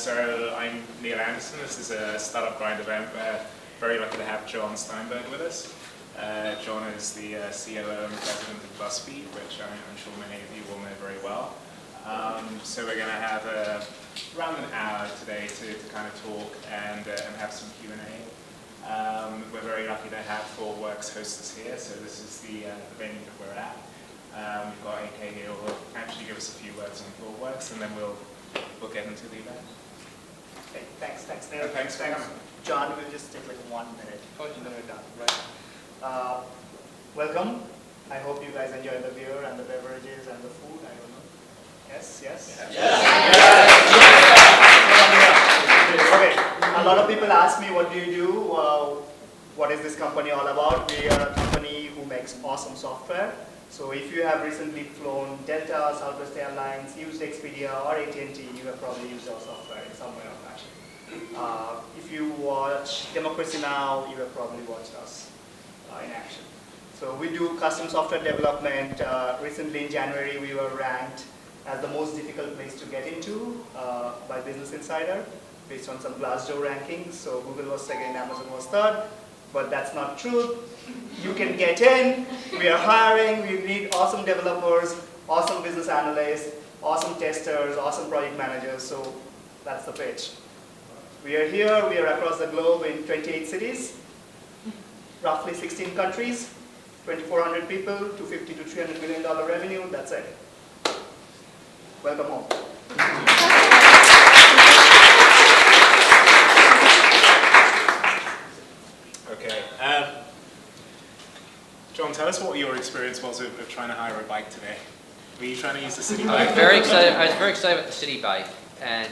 So I'm Neil Anderson. This is a startup grind event. We're very lucky to have Jon Steinberg with us. Jon is the COO and president of Buzzfeed, which I'm sure many of you will know very well. So we're going to have around an hour today to kind of talk and have some Q&A. We're very lucky to have ThoughtWorks host us here, so this is the venue that we're at. We've got AK here who will actually give us a few words on ThoughtWorks, and then we'll get into the event. Okay, thanks, Neil. Thanks for coming. John, we'll just take like 1 minute. And then we're done, right? Welcome. I hope you guys enjoy the beer and the beverages and the food. I don't know. Yes? Okay. A lot of people ask me, what do you do? What is this company all about? We are a company who makes awesome software. So if you have recently flown Delta, Southwest Airlines, used Expedia or AT&T, you have probably used our software in some way or fashion. If you watch Democracy Now!, you have probably watched us in action. So we do custom software development. Recently in January, we were ranked as the most difficult place to get into by Business Insider, based on some Glassdoor rankings. So Google was second, Amazon was third. But that's not true. You can get in. We are hiring. We need awesome developers, awesome business analysts, awesome testers, awesome project managers. So that's the pitch. We are here. We are across the globe in 28 cities, roughly 16 countries, 2,400 people, $250 to $300 million revenue. That's it. Welcome home. Okay. Jon, tell us what your experience was of trying to hire a bike today. Were you trying to use the city bike? I was very excited about the city bike, and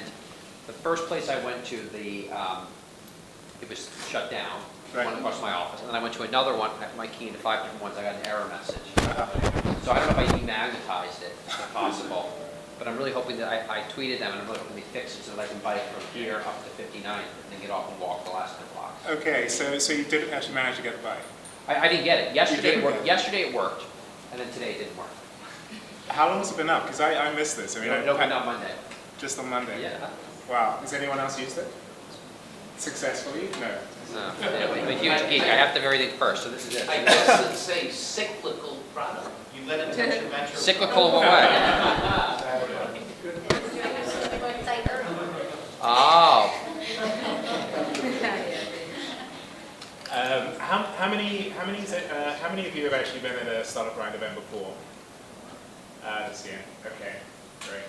the first place I went to, it was shut down. Right. One across my office, and then I went to another one. I put my key into 5 different ones. I got an error message. So I don't know if I demagnetized it, if possible. But I'm really hoping that I tweeted them, and I'm really hoping they fix it so that I can bike from here up to 59th and then get off and walk the last 10 blocks. Okay, so you did actually manage to get the bike. I didn't get it. Yesterday it worked. Get it? Yesterday it worked, and then today it didn't work. How long has it been up? Because I missed this. I mean, It opened on Monday. Just on Monday? Yeah. Wow. Has anyone else used it? Successfully? No. No. I'm a huge geek. I have to have everything first, so this is it. I guess it's a cyclical product. You let it touch your metro. Cyclical in what way? Oh. How many of you have actually been at a startup grind event before? This year. Okay, great.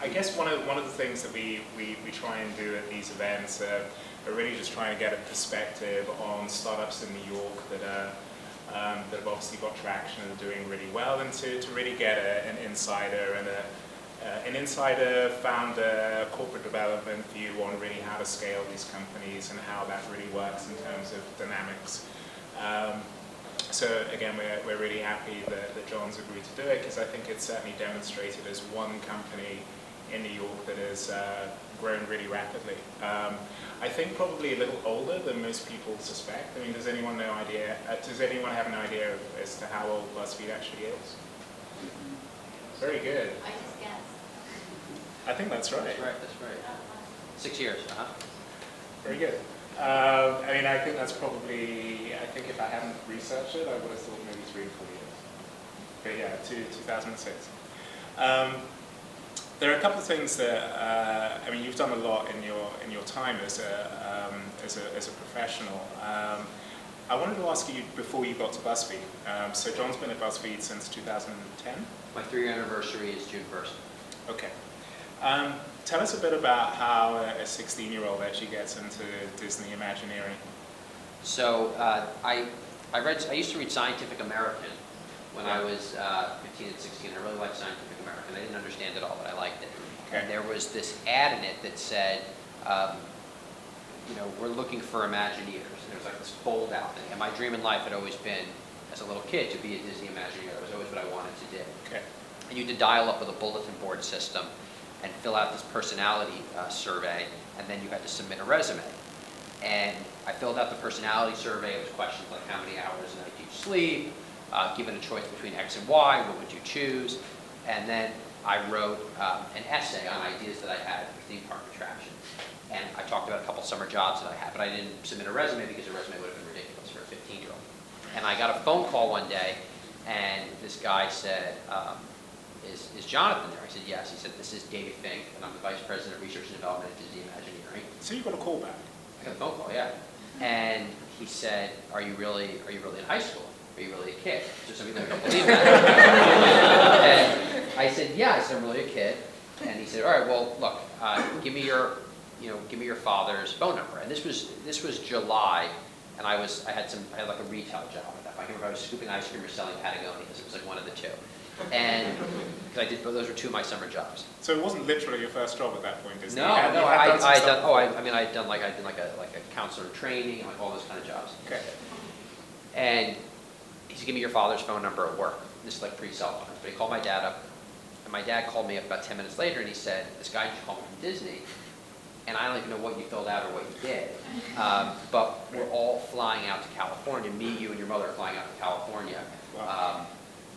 I guess one of the things that we try and do at these events are really just trying to get a perspective on startups in New York that have obviously got traction and are doing really well, and to really get an insider and an insider founder corporate development view on really how to scale these companies and how that really works in terms of dynamics. So again, we're really happy that Jon's agreed to do it, because I think it's certainly demonstrated as one company in New York that has grown really rapidly. I think probably a little older than most people suspect. I mean, does anyone have an idea as to how old Buzzfeed actually is? Very good. I just guessed. I think that's right. That's right. 6 years, Very good. I mean, I think that's probably, I think if I hadn't researched it, I would have thought maybe 3 or 4 years. But yeah, 2006. There are a couple of things that, I mean, you've done a lot in your time as a professional. I wanted to ask you, before you got to Buzzfeed, so Jon's been at Buzzfeed since 2010? My 3-year anniversary is June 1st. Okay. Tell us a bit about how a 16-year-old actually gets into Disney Imagineering. So I used to read Scientific American when I was 15 and 16. I really liked Scientific American. I didn't understand it all, but I liked it. Okay. And there was this ad in it that said, we're looking for Imagineers. And there was like this fold out. And my dream in life had always been, as a little kid, to be a Disney Imagineer. That was always what I wanted to do. Okay. And you had to dial up with a bulletin board system and fill out this personality survey, and then you had to submit a resume. And I filled out the personality survey. It was questions like, how many hours a night do you sleep? Given a choice between X and Y, what would you choose? And then I wrote an essay on ideas that I had for theme park attraction. And I talked about a couple summer jobs that I had, but I didn't submit a resume because a resume would have been ridiculous for a 15-year-old. And I got a phone call one day, and this guy said, is Jonathan there? I said, yes. He said, this is Dave Fink, and I'm the Vice President of Research and Development at Disney Imagineering. So you got a call back? I got a phone call, yeah. And he said, are you really in high school? Are you really a kid? So some people don't believe that. And I said, yeah. I said, I'm really a kid. And he said, all right, well, look, give me your father's phone number. And this was July, and I had like a retail job at that point. I remember I was scooping ice cream or selling Patagonias. It was like one of the two. And because those were two of my summer jobs. So it wasn't literally your first job at that point, is it? No, I did like a counselor in training, like all those kind of jobs. Okay. And he said, give me your father's phone number at work. This is like pre-cell phones. But he called my dad up, and my dad called me up about 10 minutes later, and he said, this guy just called me from Disney, and I don't even know what you filled out or what you did. But we're all flying out to California. Me, you, and your mother are flying out to California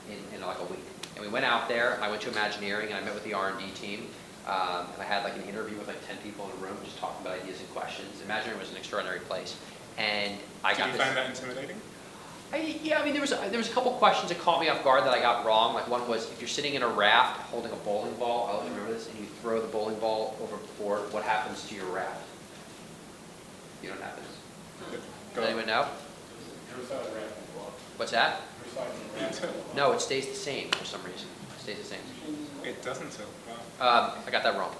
in like a week. And we went out there, and I went to Imagineering, and I met with the R&D team. And I had like an interview with like 10 people in a room, just talking about ideas and questions. Imagineering was an extraordinary place. And Did you find that intimidating? Yeah, I mean, there was a couple questions that caught me off guard that I got wrong. Like one was, if you're sitting in a raft holding a bowling ball, I always remember this, and you throw the bowling ball overboard, what happens to your raft? You know what happens? Does anyone know? What's that? No, it stays the same for some reason. It stays the same. It doesn't tilt. I got that wrong.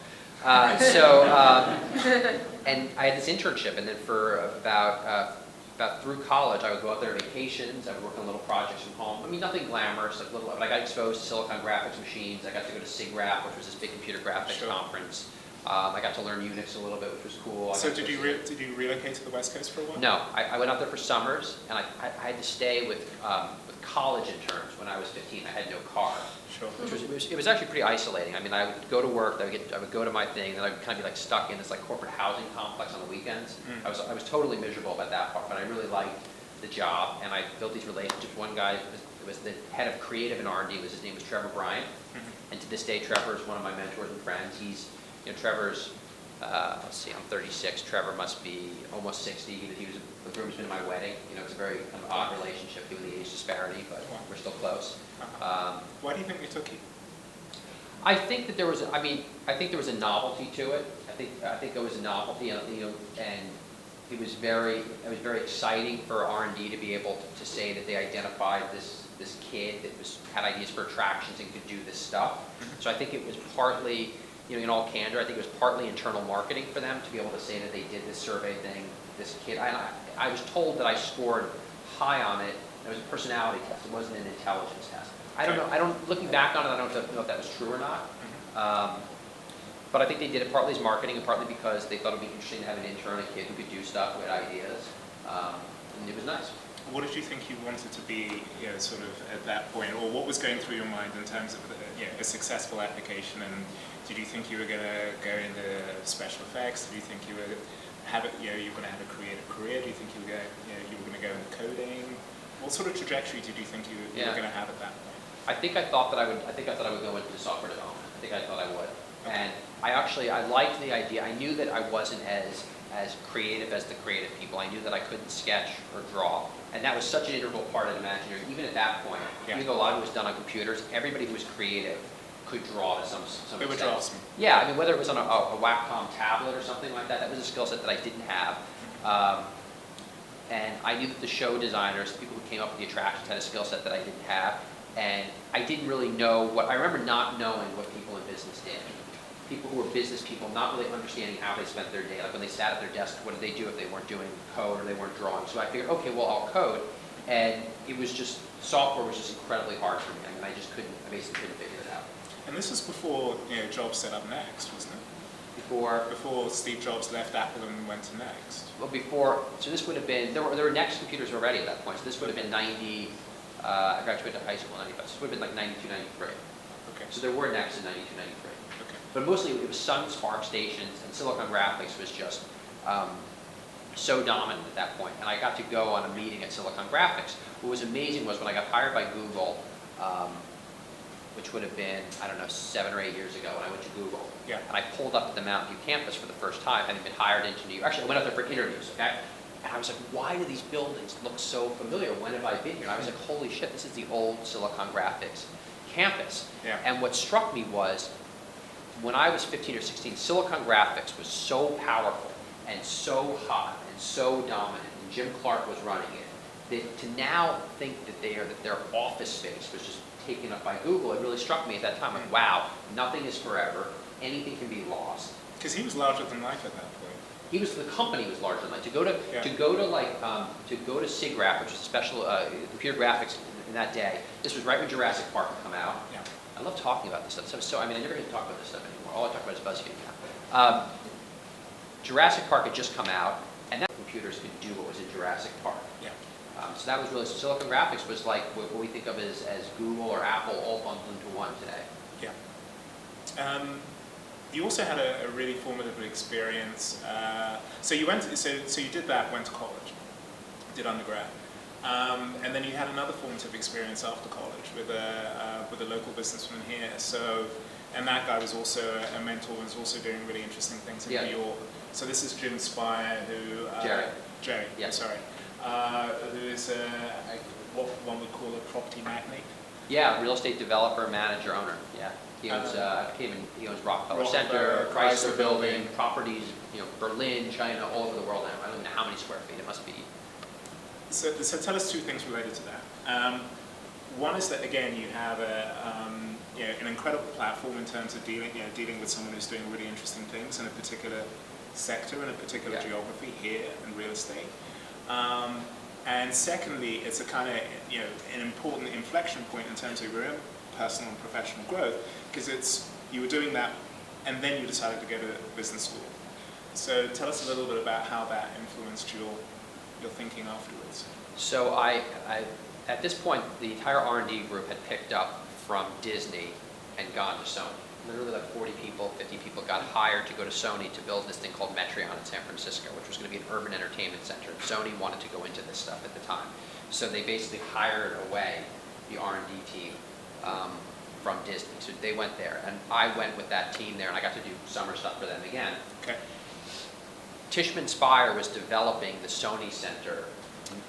And I had this internship, and then for about through college, I would go out there on vacations. I would work on little projects from home. I mean, nothing glamorous, like little. But I got exposed to Silicon Graphics machines. I got to go to SIGGRAPH, which was this big computer graphics conference. I got to learn Unix a little bit, which was cool. So did you relocate to the West Coast for a while? No, I went out there for summers, and I had to stay with college interns when I was 15. I had no car. Sure. It was actually pretty isolating. I mean, I would go to work, I would go to my thing, and I would kind of be like stuck in this like corporate housing complex on the weekends. I was totally miserable about that part, but I really liked the job, and I built these relationships. One guy was the head of creative and R&D. His name was Trevor Bryant, and to this day, Trevor is one of my mentors and friends. Trevor's, let's see, I'm 36. Trevor must be almost 60. He was the groomsman at my wedding. It's a very kind of odd relationship given the age disparity, but we're still close. Why do you think they took you? I think that there was a novelty to it. I think there was a novelty, and it was very exciting for R&D to be able to say that they identified this kid that had ideas for attractions and could do this stuff. So I think it was partly, in all candor, I think it was partly internal marketing for them to be able to say that they did this survey thing. This kid, I was told that I scored high on it. It was a personality test. It wasn't an intelligence test. I don't know. Looking back on it, I don't know if that was true or not. But I think they did it partly as marketing and partly because they thought it would be interesting to have an intern, a kid who could do stuff, who had ideas, and it was nice. What did you think you wanted to be, sort of at that point, or what was going through your mind in terms of a successful application? And did you think you were going to go into special effects? Did you think you were have it? You were going to have a creative career? Do you think you were going to go into coding? What sort of trajectory did you think you were going to have at that point? I thought that I would go into software development. I think I thought I would. Okay. And I liked the idea. I knew that I wasn't as creative as the creative people. I knew that I couldn't sketch or draw. And that was such an integral part of Imagineering. Even at that point, even though a lot of it was done on computers, everybody who was creative could draw to some extent. They were draftsmen. Yeah, I mean, whether it was on a Wacom tablet or something like that, that was a skill set that I didn't have. And I knew that the show designers, the people who came up with the attractions, had a skill set that I didn't have. And I didn't really know I remember not knowing what people in business did. People who were business people, not really understanding how they spent their day. Like when they sat at their desk, what did they do if they weren't doing code or they weren't drawing? So I figured, okay, well, I'll code. And it was just, software was just incredibly hard for me. I mean, I basically couldn't figure it out. And this was before, Jobs set up Next, wasn't it? Before Steve Jobs left Apple and went to Next. Well, so this would have been, there were Next computers already at that point. So this would have been 90, I graduated high school in 95, so this would have been like 92, 93. Okay. So there were Next in 92, 93. Okay. But mostly it was Sun Spark stations, and Silicon Graphics was just so dominant at that point. And I got to go on a meeting at Silicon Graphics. What was amazing was when I got hired by Google, which would have been, I don't know, 7 or 8 years ago when I went to Google. Yeah. And I pulled up to the Mountain View campus for the first time, having been hired into New York. Actually, I went out there for interviews, okay? And I was like, why do these buildings look so familiar? When have I been here? And I was like, holy shit, this is the old Silicon Graphics campus. Yeah. And what struck me was, when I was 15 or 16, Silicon Graphics was so powerful and so hot and so dominant, and Jim Clark was running it, that to now think that their office space was just taken up by Google, it really struck me at that time, like, wow, nothing is forever, anything can be lost. Because he was larger than life at that point. The company was larger than life. To go to SIGGRAPH, which is a special computer graphics in that day. This was right when Jurassic Park had come out. Yeah. I love talking about this stuff. So I never get to talk about this stuff anymore. All I talk about is Buzzfeed now. Jurassic Park had just come out, and that computers could do what was in Jurassic Park. Yeah. So that was really, Silicon Graphics was like what we think of as Google or Apple all bundled into one today. Yeah. You also had a really formative experience. So you did that, went to college, did undergrad, and then you had another formative experience after college with a local businessman here. So, and that guy was also a mentor and was also doing really interesting things in New York. So this is Jim Spire, who Jerry. Yeah. Sorry. Who is what one would call a property magnate. Yeah, real estate developer, manager, owner. Yeah, he owns he owns Rockefeller Center, Chrysler Building, properties, Berlin, China, all over the world now. I don't know how many square feet. It must be. So tell us two things related to that. One is that again you have an incredible platform in terms of dealing with someone who's doing really interesting things in a particular sector in a particular geography here in real estate. And secondly, it's a kind of an important inflection point in terms of your own personal and professional growth, because you were doing that, and then you decided to go to business school. So tell us a little bit about how that influenced your thinking afterwards. So I at this point, the entire R&D group had picked up from Disney and gone to Sony. Literally like 40 people, 50 people got hired to go to Sony to build this thing called Metreon in San Francisco, which was going to be an urban entertainment center. Sony wanted to go into this stuff at the time. So they basically hired away the R&D team from Disney. So they went there, and I went with that team there, and I got to do summer stuff for them again. Okay. Tishman Speyer was developing the Sony Center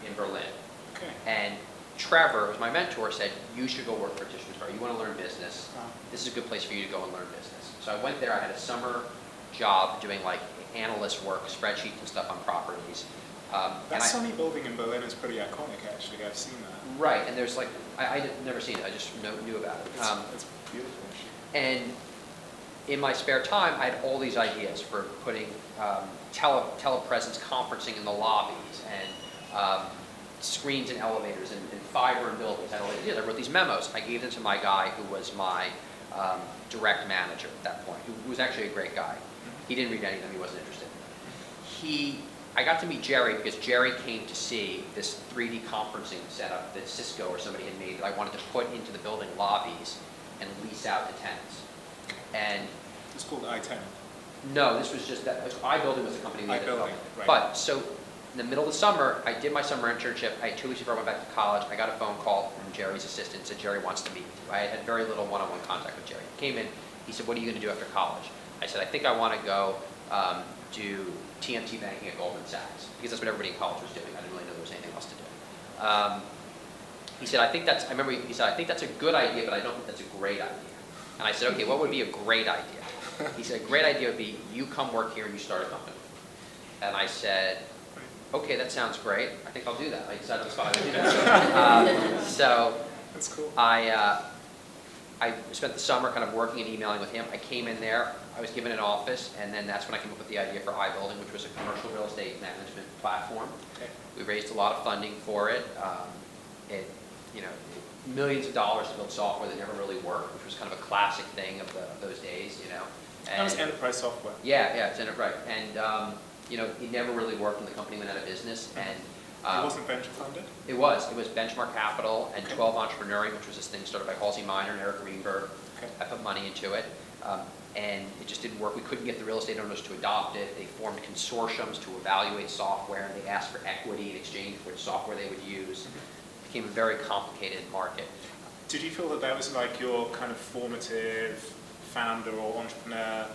in Berlin. Okay. And Trevor, who was my mentor, said, you should go work for Tishman Speyer. You want to learn business. This is a good place for you to go and learn business. So I went there. I had a summer job doing like analyst work, spreadsheets and stuff on properties. That Sony building in Berlin is pretty iconic, actually. I've seen that. Right, and there's like, I'd never seen it. I just knew about it. It's beautiful. And in my spare time, I had all these ideas for putting telepresence conferencing in the lobbies and screens in elevators and fiber in buildings. I had all these ideas. I wrote these memos. I gave them to my guy who was my direct manager at that point, who was actually a great guy. He didn't read any of them. He wasn't interested. I got to meet Jerry because Jerry came to see this 3D conferencing setup that Cisco or somebody had made that I wanted to put into the building lobbies and lease out to tenants. And it's called iTenant. No, this was just that. iBuilding was the company we iBuilding, right. But so in the middle of the summer, I did my summer internship. 2 weeks before I went back to college, I got a phone call from Jerry's assistant. Said Jerry wants to meet with you. I had very little one-on-one contact with Jerry. He came in. He said, "What are you going to do after college?" I said, "I think I want to go do TMT banking at Goldman Sachs because that's what everybody in college was doing. I didn't really know there was anything else to do." He said, "I think that's." I remember he said, "I think that's a good idea, but I don't think that's a great idea." And I said, "Okay, what would be a great idea?" He said, "A great idea would be you come work here and you start a company." And I said, "Okay, that sounds great. I think I'll do that." I decided on the spot to do that. So that's cool. I spent the summer kind of working and emailing with him. I came in there. I was given an office, and then that's when I came up with the idea for iBuilding, which was a commercial real estate management platform. Okay. We raised a lot of funding for it. Millions of dollars to build software that never really worked, which was kind of a classic thing of those days, And that was enterprise software. Yeah, it's enterprise. And, it never really worked when the company went out of business. And it wasn't venture funded? It was Benchmark Capital and 12 Entrepreneuring, which was this thing started by Halsey Minor and Eric Greenberg. Okay. I put money into it. And it just didn't work. We couldn't get the real estate owners to adopt it. They formed consortiums to evaluate software, and they asked for equity in exchange for which software they would use. It became a very complicated market. Did you feel that that was like your kind of formative founder or entrepreneur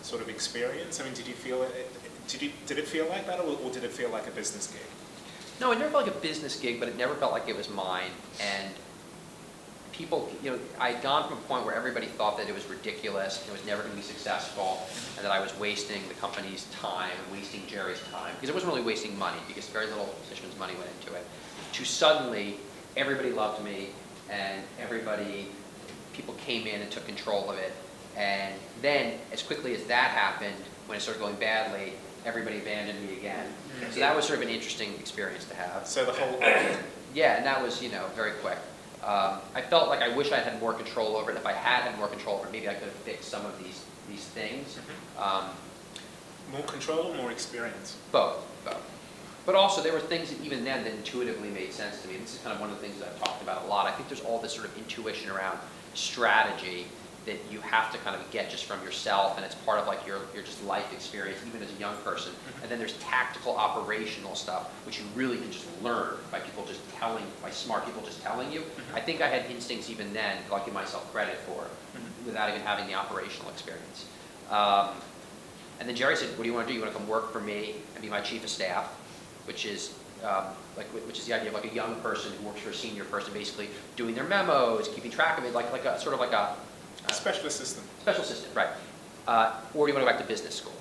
sort of experience? I mean, did you feel it? Did it feel like that, or did it feel like a business gig? No, it never felt like a business gig, but it never felt like it was mine. And people, I'd gone from a point where everybody thought that it was ridiculous, and it was never going to be successful, and that I was wasting the company's time, and wasting Jerry's time, because it wasn't really wasting money, because very little Fishman's money went into it, to suddenly everybody loved me, and people came in and took control of it. And then, as quickly as that happened, when it started going badly, everybody abandoned me again. Mm-hmm. So that was sort of an interesting experience to have. So the whole Yeah, and that was, very quick. I felt like I wish I had more control over it. If I had more control over it, maybe I could have fixed some of these things. more control, more experience. Both. But also, there were things that even then that intuitively made sense to me. This is kind of one of the things that I've talked about a lot. I think there's all this sort of intuition around strategy that you have to kind of get just from yourself, and it's part of like your just life experience, even as a young person. And then there's tactical, operational stuff, which you really can just learn by smart people just telling you. I think I had instincts even then that I'll give myself credit for, without even having the operational experience. And then Jerry said, "What do you want to do? You want to come work for me and be my chief of staff?" Which is the idea of like a young person who works for a senior person, basically doing their memos, keeping track of it, like a sort of like a special assistant. Special assistant, right. Or do you want to go back to business school?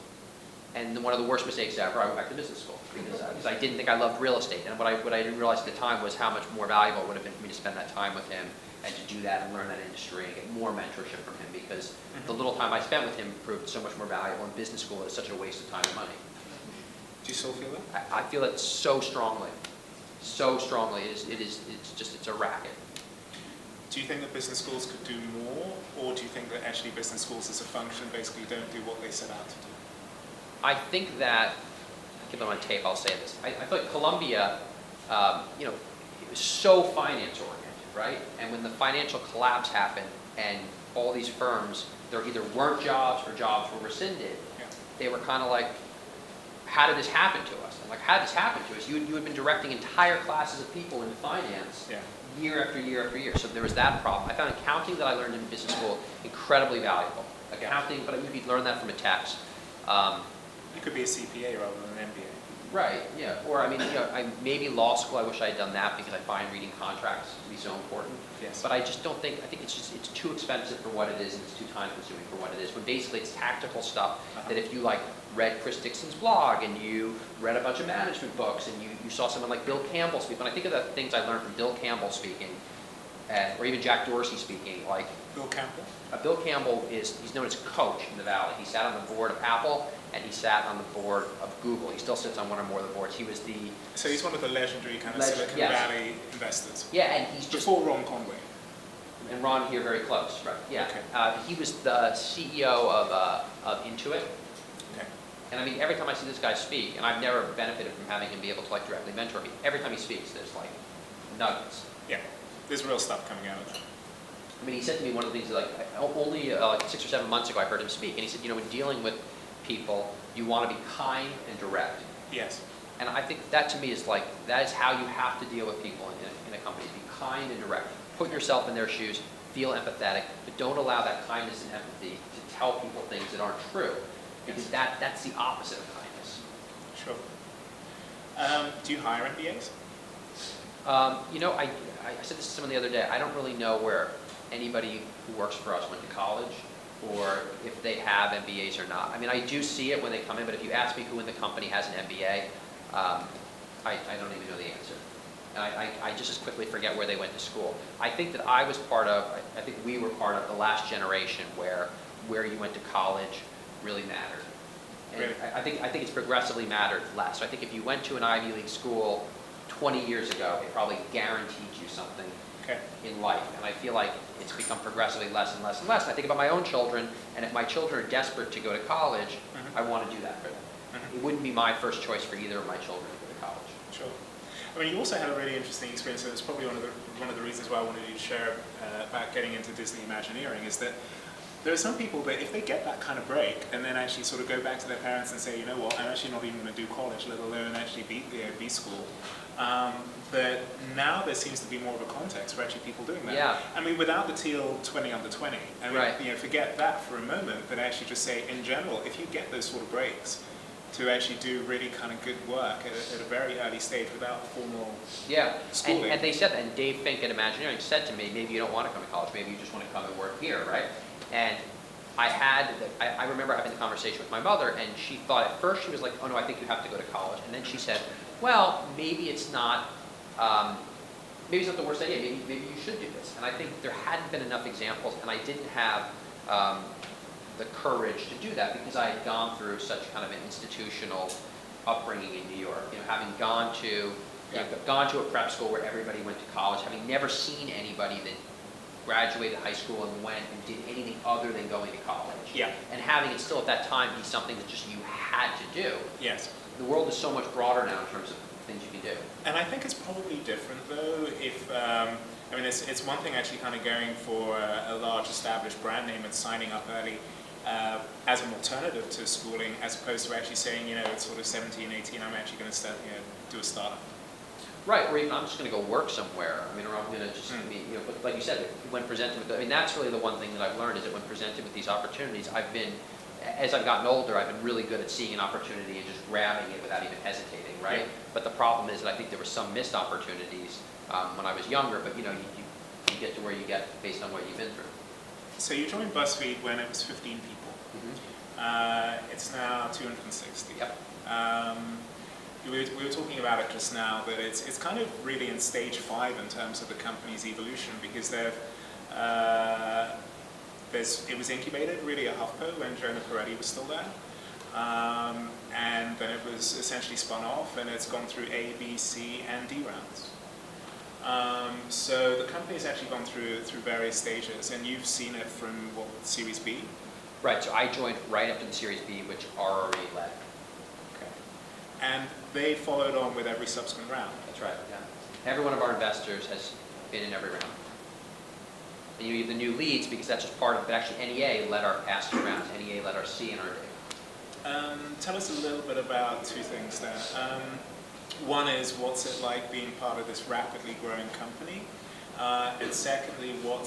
And one of the worst mistakes ever, I went back to business school because I didn't think I loved real estate. And what I didn't realize at the time was how much more valuable it would have been for me to spend that time with him and to do that and learn that industry and get more mentorship from him, because the little time I spent with him proved so much more valuable, and business school is such a waste of time and money. Do you still feel that? I feel it so strongly. So strongly. It's a racket. Do you think that business schools could do more, or do you think that actually business schools as a function basically don't do what they set out to do? I think that, I'll keep it on tape, I'll say this. I feel like Columbia, it was so finance oriented, right? And when the financial collapse happened and all these firms, there either weren't jobs or jobs were rescinded, they were kind of like, how did this happen to us? I'm like, how did this happen to us? You had been directing entire classes of people in finance year after year after year. So there was that problem. I found accounting that I learned in business school incredibly valuable. Accounting, but you'd learn that from a text. You could be a CPA rather than an MBA. Right, yeah. Or maybe law school, I wish I had done that, because I find reading contracts to be so important. Yes. But I just don't think, I think it's too expensive for what it is, and it's too time consuming for what it is. When basically it's tactical stuff that if you read Chris Dixon's blog and you read a bunch of management books and you saw someone like Bill Campbell speak, when I think of the things I learned from Bill Campbell speaking, or even Jack Dorsey speaking, like Bill Campbell? Bill Campbell he's known as coach in the Valley. He sat on the board of Apple, and he sat on the board of Google. He still sits on one or more of the boards. He was So he's one of the legendary kind of Silicon Valley investors. Yeah, and he's just... Before Ron Conway. And Ron here very close, right? Yeah. Okay. He was the CEO of Intuit. Okay. And I mean, every time I see this guy speak, and I've never benefited from having him be able to directly mentor me, every time he speaks, there's nuggets. Yeah, there's real stuff coming out of it. I mean, he said to me one of the things, only 6 or 7 months ago I heard him speak, and he said, when dealing with people, you want to be kind and direct. Yes. And I think that to me is that is how you have to deal with people in a company. Be kind and direct. Put yourself in their shoes, feel empathetic, but don't allow that kindness and empathy to tell people things that aren't true. Because that's the opposite of kindness. Sure. Do you hire MBAs? I said this to someone the other day. I don't really know where anybody who works for us went to college, or if they have MBAs or not. I mean, I do see it when they come in, but if you ask me who in the company has an MBA, I don't even know the answer. And I just as quickly forget where they went to school. I think that I think we were part of the last generation where you went to college really mattered. And really? I think it's progressively mattered less. So I think if you went to an Ivy League school 20 years ago, it probably guaranteed you something in life. And I feel like it's become progressively less and less and less. And I think about my own children, and if my children are desperate to go to college, I want to do that for them. It wouldn't be my first choice for either of my children to go to college. Sure. I mean, you also had a really interesting experience, and it's probably one of the reasons why I wanted you to share about getting into Disney Imagineering, is that there are some people that if they get that kind of break and then actually sort of go back to their parents and say, you know what, I'm actually not even going to do college, let alone actually be school, that now there seems to be more of a context for actually people doing that. Yeah. I mean, without the teal 20 under 20, I mean, Right. you know, forget that for a moment, but actually just say, in general, if you get those sort of breaks, to actually do really kind of good work at a very early stage without formal Yeah, schooling. and they said that, and Dave Fink at Imagineering said to me, maybe you don't want to come to college, maybe you just want to come and work here, right? And I remember having the conversation with my mother, and she thought at first, she was like, oh no, I think you have to go to college. And then she said, well, maybe it's not the worst idea, maybe you should do this. And I think there hadn't been enough examples, and I didn't have the courage to do that because I had gone through such kind of an institutional upbringing in New York. You know, having gone to a prep school where everybody went to college, having never seen anybody that graduated high school and went and did anything other than going to college. Yeah. And having it still at that time be something that just you had to do. Yes. The world is so much broader now in terms of things you can do. And I think it's probably different though if, I mean, it's one thing actually kind of going for a large established brand name and signing up early as an alternative to schooling, as opposed to actually saying, you know, at sort of 17, 18, I'm actually going to start, you know, do a startup. Right, or even I'm just going to go work somewhere. I mean, or I'm going to just, you know, but like you said, when presented with, I mean, that's really the one thing that I've learned is that when presented with these opportunities, as I've gotten older, I've been really good at seeing an opportunity and just grabbing it without even hesitating, right? Yeah. But the problem is that I think there were some missed opportunities when I was younger, but you know, you get to where you get based on what you've been through. So you joined Buzzfeed when it was 15 people. It's now 260. Yep. We were talking about it just now, that it's kind of really in stage 5 in terms of the company's evolution, because it was incubated really at HuffPo when Jonah Peretti was still there, and then it was essentially spun off, and it's gone through A, B, C, and D rounds. So the company's actually gone through various stages, and you've seen it from what, Series B? Right, so I joined right up to the Series B, which RRE led. Okay. And they followed on with every subsequent round. That's right, yeah. Every one of our investors has been in every round. And you have the new leads because that's just part of it, but actually NEA led our past 2 rounds. NEA led our C and our D. Tell us a little bit about 2 things there. One is, what's it like being part of this rapidly growing company? And secondly, what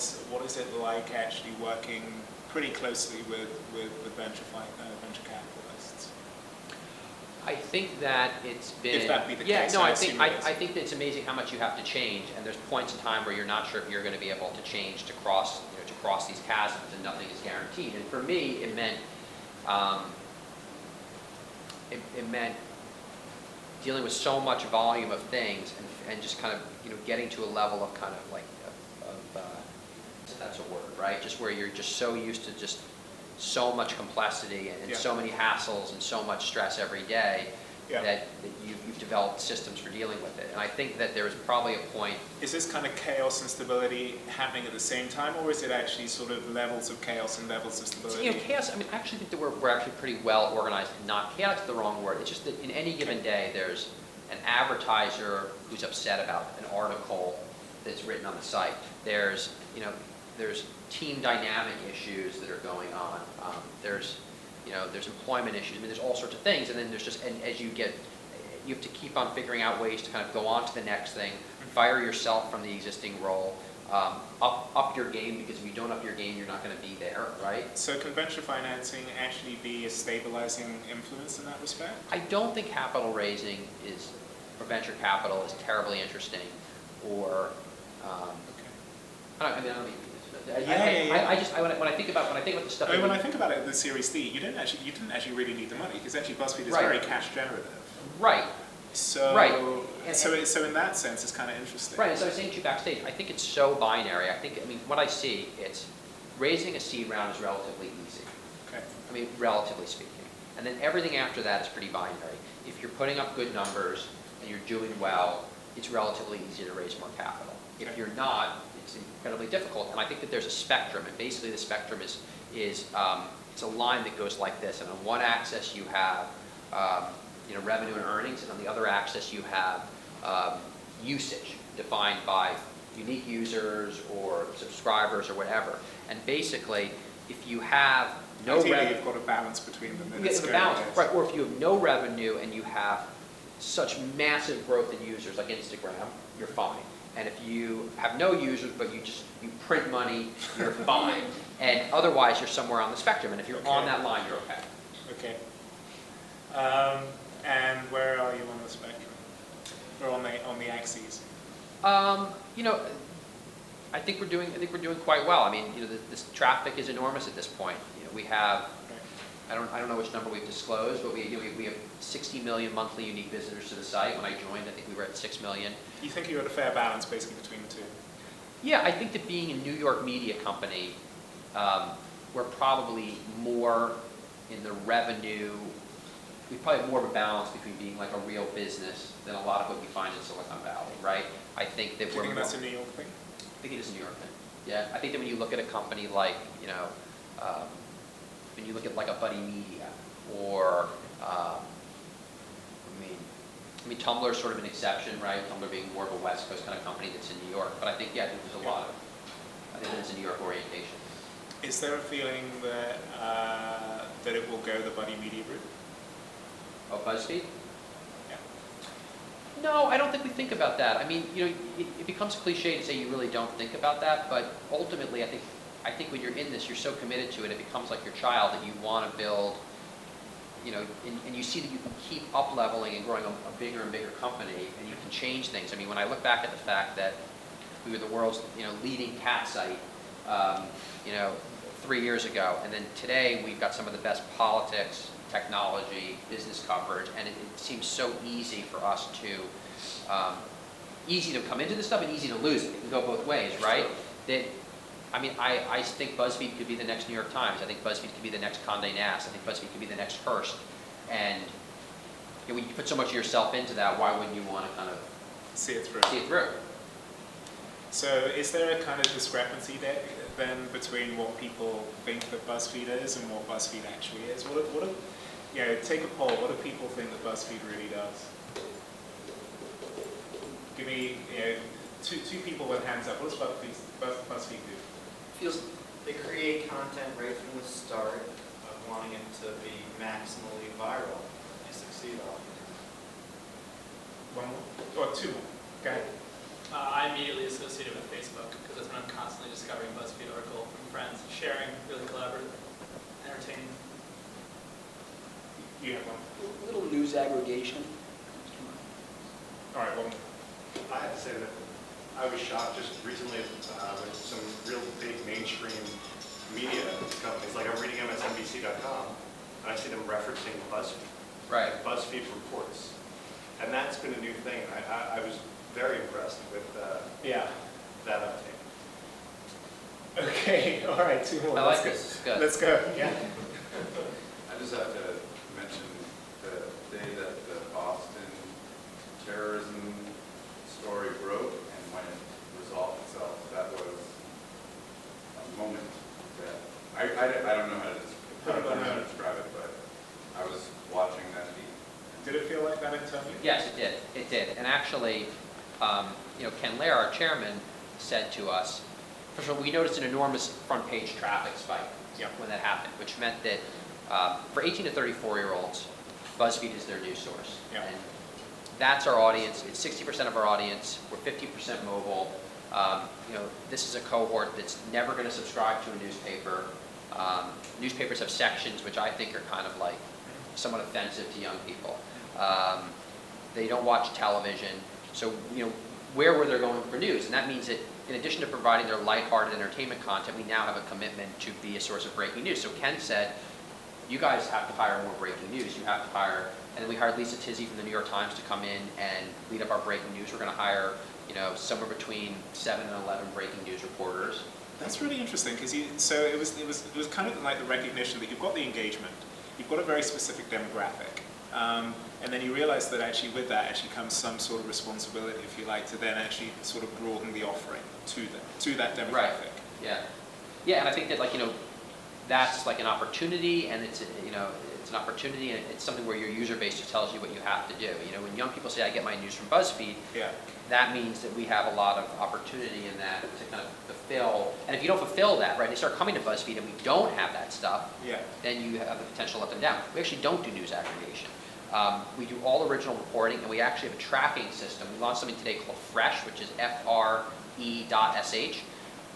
is it like actually working pretty closely with venture capitalists? I think that it's been... If that be the yeah, case, no, I I think assume that it's amazing how much you have to change, and there's points in time where you're not sure if you're going to be able to change to cross these chasms, and nothing is guaranteed. And for me, it meant it meant dealing with so much volume of things, and just kind of getting to a level of kind of like if that's a word, right? Just where you're just so used to just so much complexity and so many hassles and so much stress every day that you've developed systems for dealing with it. And I think that there is probably a point. Is this kind of chaos and stability happening at the same time, or is it actually sort of levels of chaos and levels of stability? Chaos, I mean, I actually think that we're actually pretty well organized. Not chaos is the wrong word. It's just that in any given day, there's an advertiser who's upset about an article that's written on the site. There's team dynamic issues that are going on. There's employment issues. I mean, there's all sorts of things, and then there's just, and as you have to keep on figuring out ways to kind of go on to the next thing, fire yourself from the existing role, up your game, because if you don't up your game, you're not going to be there, right? So can venture financing actually be a stabilizing influence in that respect? I don't think capital raising or venture capital is terribly interesting, or when I think about the stuff. When I think about it, the Series D, you didn't actually really need the money, because actually BuzzFeed is very cash generative. Right. So in that sense, it's kind of interesting. Right. As I was saying to you backstage, I think it's so binary. What I see, it's raising a seed round is relatively easy. Okay. I mean, relatively speaking, and then everything after that is pretty binary. If you're putting up good numbers and you're doing well, it's relatively easy to raise more capital. If you're not, it's incredibly difficult. And I think that there's a spectrum, and basically the spectrum is it's a line that goes like this. And on one axis you have revenue and earnings, and on the other axis you have usage, defined by unique users or subscribers or whatever. And basically, if you have no Ideally, revenue, you've got a balance between them. you get the balance, right? Or if you have no revenue and you have such massive growth in users like Instagram, you're fine. And if you have no users but you print money, you're fine. And otherwise, you're somewhere on the spectrum. And if you're on that line, you're okay. Okay. And where are you on the spectrum? Or on the axes? You know, I think we're doing quite well. I mean, you know, this traffic is enormous at this point. You know, we have, I don't know which number we've disclosed, but we have 60 million monthly unique visitors to the site. When I joined, I think we were at 6 million. You think you're at a fair balance basically between the two? Yeah, I think that being a New York media company, we're probably more in the revenue. We probably have more of a balance between being like a real business than a lot of what we find in Silicon Valley, right? I think that Do you think that's a New York thing? I think it is a New York thing. Yeah, I think that when you look at a company like, you know, when you look at like a Buddy Media or, I mean, Tumblr is sort of an exception, right? Tumblr being more of a West Coast kind of company that's in New York. But I think, yeah, I think there's a lot of, I think there's a New York orientation. Is there a feeling that that it will go the Buddy Media route? Oh, BuzzFeed? Yeah. No, I don't think we think about that. I mean, you know, it becomes cliche to say you really don't think about that, but ultimately, I think when you're in this, you're so committed to it, it becomes like your child that you want to build, you know, and you see that you can keep up-leveling and growing a bigger and bigger company, and you can change things. I mean, when I look back at the fact that we were the world's, you know, leading cat site, you know, 3 years ago, and then today we've got some of the best politics, technology, business coverage, and it seems so easy for us to, easy to come into this stuff and easy to lose it. It can go both ways, right? That, I mean, I think BuzzFeed could be the next New York Times. I think BuzzFeed could be the next Condé Nast. I think BuzzFeed could be the next Hearst. And you know, when you put so much of yourself into that, why wouldn't you want to kind of See it through. see it through? So is there a kind of discrepancy there then between what people think that BuzzFeed is and what BuzzFeed actually is? What do, you know, take a poll. What do people think that BuzzFeed really does? Give me, you know, two people with hands up. What does BuzzFeed do? Feels they create content right from the start of wanting it to be maximally viral. They succeed often. One more? Or two more? Okay. I immediately associate it with Facebook because that's when I'm constantly discovering BuzzFeed article from friends, sharing, really collaborative, entertaining. You have one. A little news aggregation. All right, one more. I have to say that I was shocked just recently with some real big mainstream media companies. Like I'm reading MSNBC.com and I see them referencing BuzzFeed. Right. BuzzFeed reports. And that's been a new thing. I was very impressed with that uptake. Okay, all right, two more. I like this. It's good. Let's go. Yeah. I just have to mention the day that the Boston terrorism story broke and when it resolved itself. That was a moment that I don't know how to describe it, but I was watching that feed. Did it feel like that internally? Yes, it did. It did. And actually, you know, Ken Lair, our chairman, said to us, first of all, we noticed an enormous front page traffic spike when that happened, which meant that for 18 to 34-year-olds, BuzzFeed is their news source. Yeah. And that's our audience. It's 60% of our audience. We're 50% mobile. You know, this is a cohort that's never going to subscribe to a newspaper. Newspapers have sections which I think are kind of like somewhat offensive to young people. They don't watch television. So, you know, where were they going for news? And that means that in addition to providing their lighthearted entertainment content, we now have a commitment to be a source of breaking news. So Ken said, you guys have to hire more breaking news. You have to hire, and then we hired Lisa Tizzy from the New York Times to come in and lead up our breaking news. We're going to hire, you know, somewhere between 7 and 11 breaking news reporters. That's really interesting because so it was kind of like the recognition that you've got the engagement, you've got a very specific demographic, and then you realize that actually with that actually comes some sort of responsibility, if you like, to then actually sort of broaden the offering to them, to that demographic. Right. Yeah. Yeah, and I think that, like, you know, that's like an opportunity, and it's an opportunity, and it's something where your user base just tells you what you have to do. When young people say, I get my news from BuzzFeed, Yeah. that means that we have a lot of opportunity in that to kind of fulfill. And if you don't fulfill that, right, they start coming to BuzzFeed and we don't have that stuff, Yeah. then you have the potential to let them down. We actually don't do news aggregation. We do all original reporting, and we actually have a tracking system. We launched something today called Fresh, which is FRE.sh.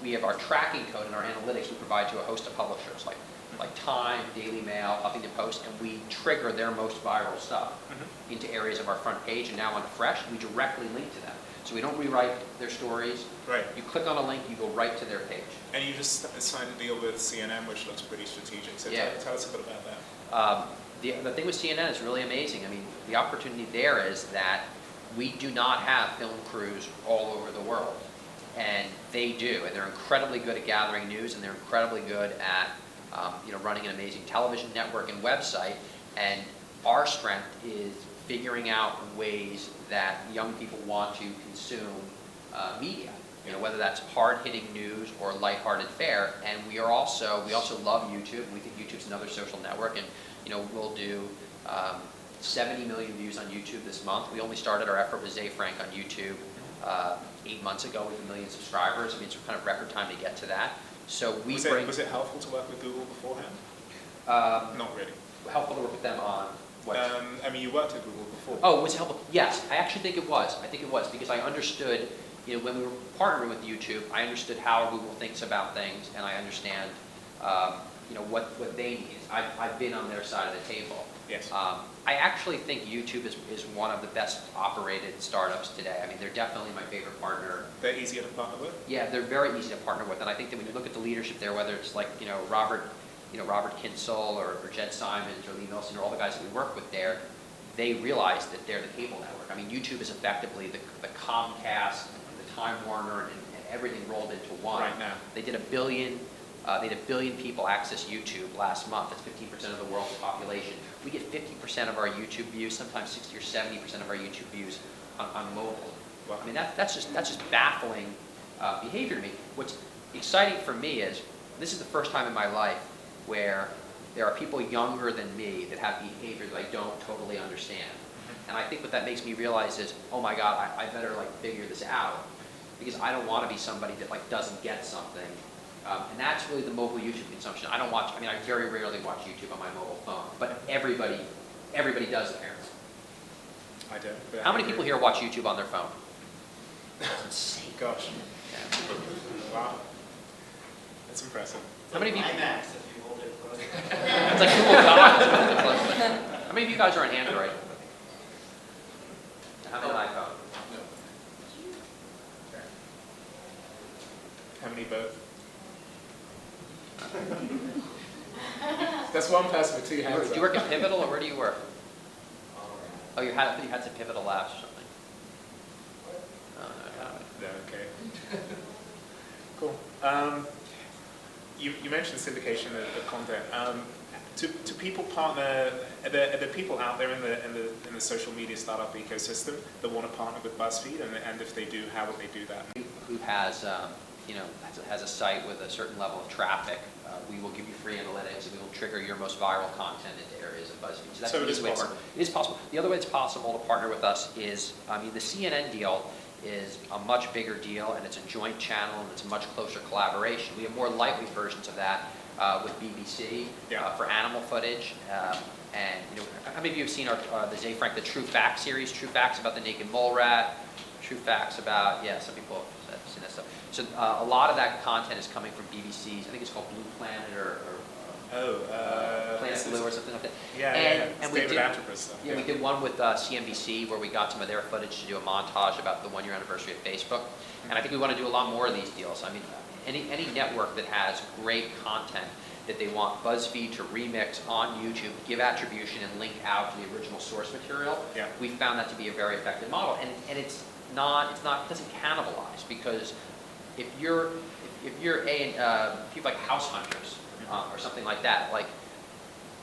We have our tracking code and our analytics we provide to a host of publishers like Time, Daily Mail, Huffington Post, and we trigger their most viral stuff into areas of our front page, and now on Fresh, we directly link to them. So we don't rewrite their stories. Right. You click on a link, you go right to their page. And you just signed a deal with CNN, which looks pretty strategic. So Yeah. tell us a bit about that. The thing with CNN is really amazing. I mean, the opportunity there is that we do not have film crews all over the world, and they do, and they're incredibly good at gathering news, and they're incredibly good at running an amazing television network and website. And our strength is figuring out ways that young people want to consume media. Whether that's hard-hitting news or lighthearted fare. And we also love YouTube. We think YouTube's another social network, and we'll do 70 million views on YouTube this month. We only started our effort with Zay Frank on YouTube 8 months ago with 1 million subscribers. I mean, it's kind of record time to get to that. So was it helpful to work with Google beforehand? Not really. Helpful to work with them on what? I mean, you worked at Google before. Oh, was it helpful? Yes, I actually think it was. I think it was because I understood, when we were partnering with YouTube, I understood how Google thinks about things, and I understand, what they need. I've been on their side of the table. Yes. I actually think YouTube is one of the best operated startups today. I mean, they're definitely my favorite partner. They're easier to partner with? Yeah, they're very easy to partner with, and I think that when you look at the leadership there, whether it's like, Robert Kinsel or Jed Simons or Lee Milson or all the guys that we work with there, they realize that they're the cable network. I mean, YouTube is effectively the Comcast, the Time Warner, and everything rolled into one. Right now. They did 1 billion. They had 1 billion people access YouTube last month. That's 15% of the world's population. We get 50% of our YouTube views, sometimes 60 or 70% of our YouTube views on mobile. Wow. I mean, that's just baffling behavior to me. What's exciting for me is this is the first time in my life where there are people younger than me that have behavior that I don't totally understand. And I think what that makes me realize is, oh my God, I better figure this out, because I don't want to be somebody that doesn't get something. And that's really the mobile YouTube consumption. I very rarely watch YouTube on my mobile phone, but everybody does apparently. I don't. How many people here watch YouTube on their phone? That's insane. Gosh. Yeah. Wow. That's impressive. How many of you? IMAX, if you hold it close. It's like Google Docs. How many of you guys are on Android? How many on iPhone? How many both? That's one person with 2 hands. Do you work at Pivotal, or where do you work? Oh, you had some Pivotal Labs or something. Oh, no, No, okay. Cool. You mentioned syndication of content. Do people partner? Are there people out there in the social media startup ecosystem that want to partner with BuzzFeed? And if they do, how would they do that? Who has has a site with a certain level of traffic? We will give you free analytics, and we will trigger your most viral content into areas of BuzzFeed. So it is possible. It is possible. The other way it's possible to partner with us is, the CNN deal is a much bigger deal, and it's a joint channel, and it's a much closer collaboration. We have more lightweight versions of that with BBC for animal footage. How many of you have seen the Zay Frank, the True Facts series? True Facts about the naked mole rat. True Facts about, some people have seen that stuff. So a lot of that content is coming from BBC's, I think it's called Blue Planet or Planet Blue or something like that. And we did Atropos stuff. Yeah, we did one with CNBC where we got some of their footage to do a montage about the 1-year anniversary of Facebook. And I think we want to do a lot more of these deals. I mean, any network that has great content that they want BuzzFeed to remix on YouTube, give attribution, and link out to the original source material, we found that to be a very effective model. And it doesn't cannibalize, because if you're people like House Hunters or something like that,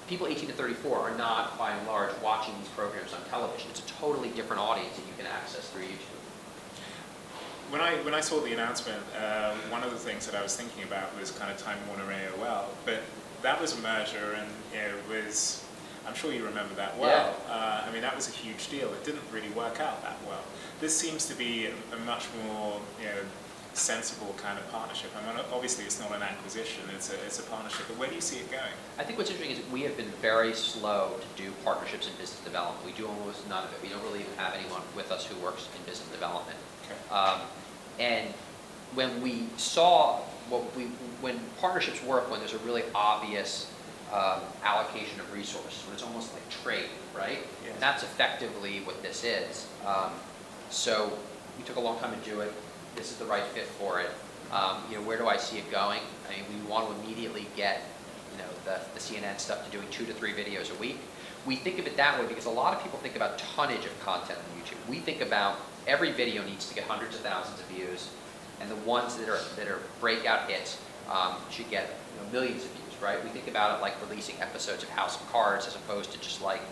people 18 to 34 are not, by and large, watching these programs on television. It's a totally different audience that you can access through YouTube. When I saw the announcement, one of the things that I was thinking about was kind of Time Warner AOL, but that was a merger, and it was. I'm sure you remember that well. Yeah. I mean, that was a huge deal. It didn't really work out that well. This seems to be a much more, sensible kind of partnership. I mean, obviously it's not an acquisition, it's a partnership, but where do you see it going? I think what's interesting is that we have been very slow to do partnerships in business development. We do almost none of it. We don't really even have anyone with us who works in business development. Okay. And when we saw when partnerships work, when there's a really obvious allocation of resources, when it's almost like trade, right? Yes. And that's effectively what this is. So we took a long time to do it. This is the right fit for it. Where do I see it going? I mean, we want to immediately get, the CNN stuff to doing 2 to 3 videos a week. We think of it that way because a lot of people think about tonnage of content on YouTube. We think about every video needs to get hundreds of thousands of views, and the ones that are breakout hits should get millions of views, right? We think about it like releasing episodes of House of Cards as opposed to just like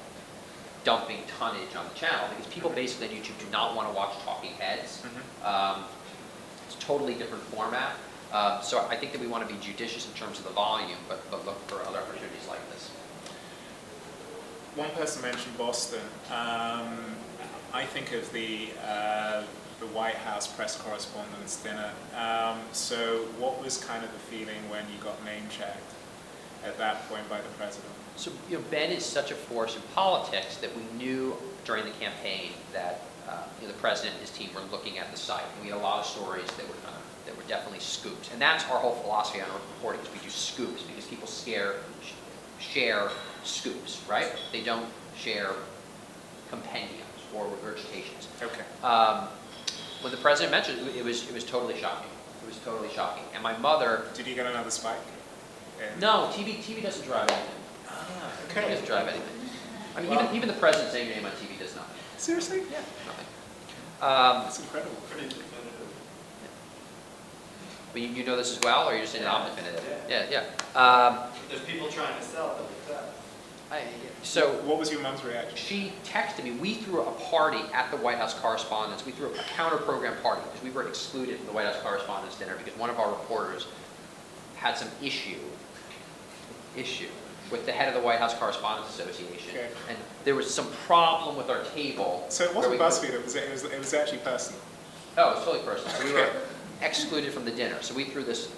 dumping tonnage on the channel, because people basically on YouTube do not want to watch talking heads. It's a totally different format. So I think that we want to be judicious in terms of the volume, but look for other opportunities like this. One person mentioned Boston. I think of the White House press correspondence dinner. So what was kind of the feeling when you got name-checked at that point by the president? So Ben is such a force in politics that we knew during the campaign that the president and his team were looking at the site, and we had a lot of stories that were definitely scoops. And that's our whole philosophy on our reporting, is we do scoops because people share scoops, right? They don't share compendiums or regurgitations. Okay. When the president mentioned it, it was totally shocking. It was totally shocking. And my mother. Did you get another spike? No, TV doesn't drive anything. Okay. TV doesn't drive anything. I mean, even the president saying your name on TV does nothing. Seriously? Yeah, nothing. That's incredible. Pretty definitive. But you know this as well, or you're just saying that I'm definitive? Yeah. There's people trying to sell it like that. So what was your mom's reaction? she texted me. We threw a party at the White House Correspondents'. We threw a counter-program party because we were excluded from the White House Correspondents' dinner because one of our reporters had some issue with the head of the White House Correspondents Association, Okay. and there was some problem with our table. So it wasn't BuzzFeed, it was actually personal. Oh, it was totally personal. So we were excluded from the dinner. So we threw this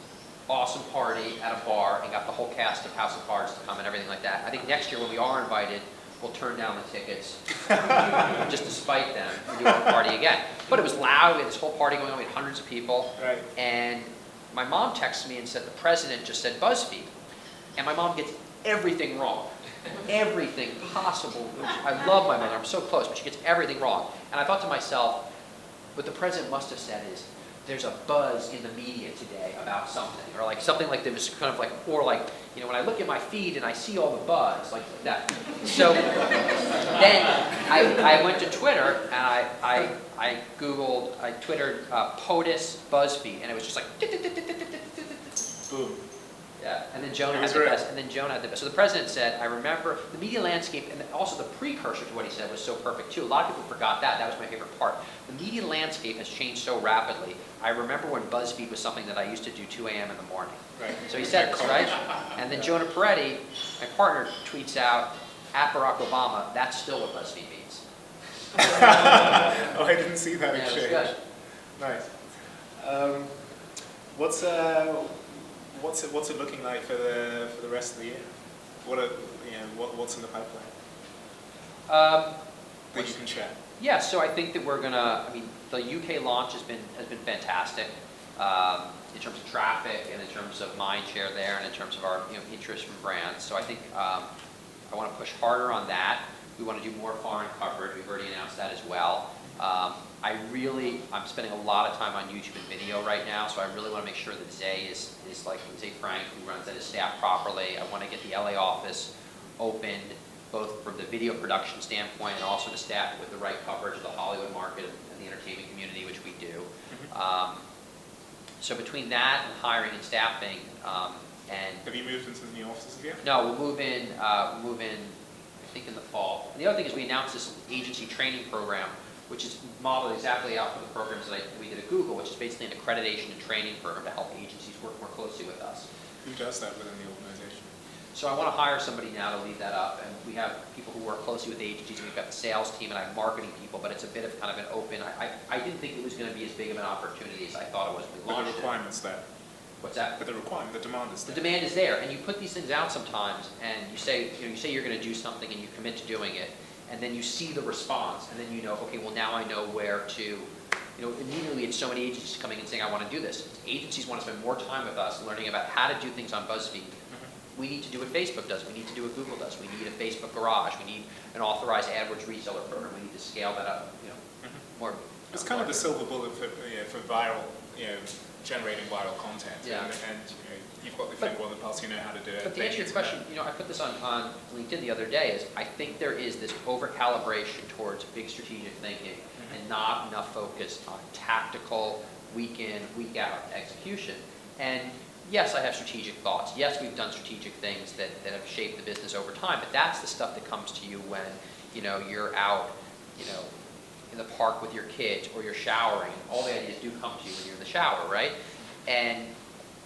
awesome party at a bar and got the whole cast of House of Cards to come and everything like that. I think next year when we are invited, we'll turn down the tickets just to spite them and do a party again. But it was loud. We had this whole party going on. We had hundreds of people. Right. And my mom texted me and said the president just said BuzzFeed. And my mom gets everything wrong. Everything possible. I love my mother. I'm so close, but she gets everything wrong. And I thought to myself, what the president must have said is, there's a buzz in the media today about something, or like something like there was kind of like, or like, when I look at my feed and I see all the buzz, like that. So then I went to Twitter and I twittered POTUS BuzzFeed, and it was just like, Boom. yeah, and then Jonah had the best. So the president said, I remember the media landscape, and also the precursor to what he said was so perfect too. A lot of people forgot that. That was my favorite part. The media landscape has changed so rapidly. I remember when BuzzFeed was something that I used to do 2 a.m. in the morning. Right. So he said this, right? And then Jonah Peretti, my partner, tweets out, at Barack Obama, that's still what BuzzFeed means. Oh, I didn't see that Yeah, it was exchange. good. Nice. What's it looking like for the rest of the year? What's in the pipeline that you can share? Yeah, so I think that we're gonna. I mean, the UK launch has been fantastic in terms of traffic and in terms of mind share there, and in terms of our interest from brands. So I think I want to push harder on that. We want to do more foreign coverage. We've already announced that as well. I'm spending a lot of time on YouTube and video right now, so I really want to make sure that Zay is like Zay Frank, who runs that, is staffed properly. I want to get the LA office opened, both from the video production standpoint and also to staff it with the right coverage of the Hollywood market and the entertainment community, which we do. So between that and hiring and staffing, and Have you moved into the new offices again? no, we'll move in. I think in the fall. And the other thing is we announced this agency training program, which is modeled exactly after the programs that we did at Google, which is basically an accreditation and training program to help agencies work more closely with us. Who does that within the organization? So I want to hire somebody now to lead that up, and we have people who work closely with agencies, and we've got the sales team, and I have marketing people, but it's a bit of kind of an open, I didn't think it was going to be as big of an opportunity as I thought it was when we But the launched it. requirement's there. What's that? But the requirement, the demand is The there. demand is there, and you put these things out sometimes, and you say you're going to do something, and you commit to doing it, and then you see the response, and then you know, okay, well now I know where to, immediately it's so many agencies coming and saying, I want to do this. Agencies want to spend more time with us learning about how to do things on BuzzFeed. We need to do what Facebook does. We need to do what Google does. We need a Facebook garage. We need an authorized AdWords reseller program. We need to scale that up, more. It's kind of the silver bullet for viral, generating viral content. Yeah. And you've got the finger on the pulse, you know how to do it. But to answer your question, I put this on LinkedIn the other day, is I think there is this over-calibration towards big strategic thinking and not enough focus on tactical, week in, week out execution. And yes, I have strategic thoughts. Yes, we've done strategic things that have shaped the business over time, but that's the stuff that comes to you when, you're out, in the park with your kids or you're showering. All the ideas do come to you when you're in the shower, right?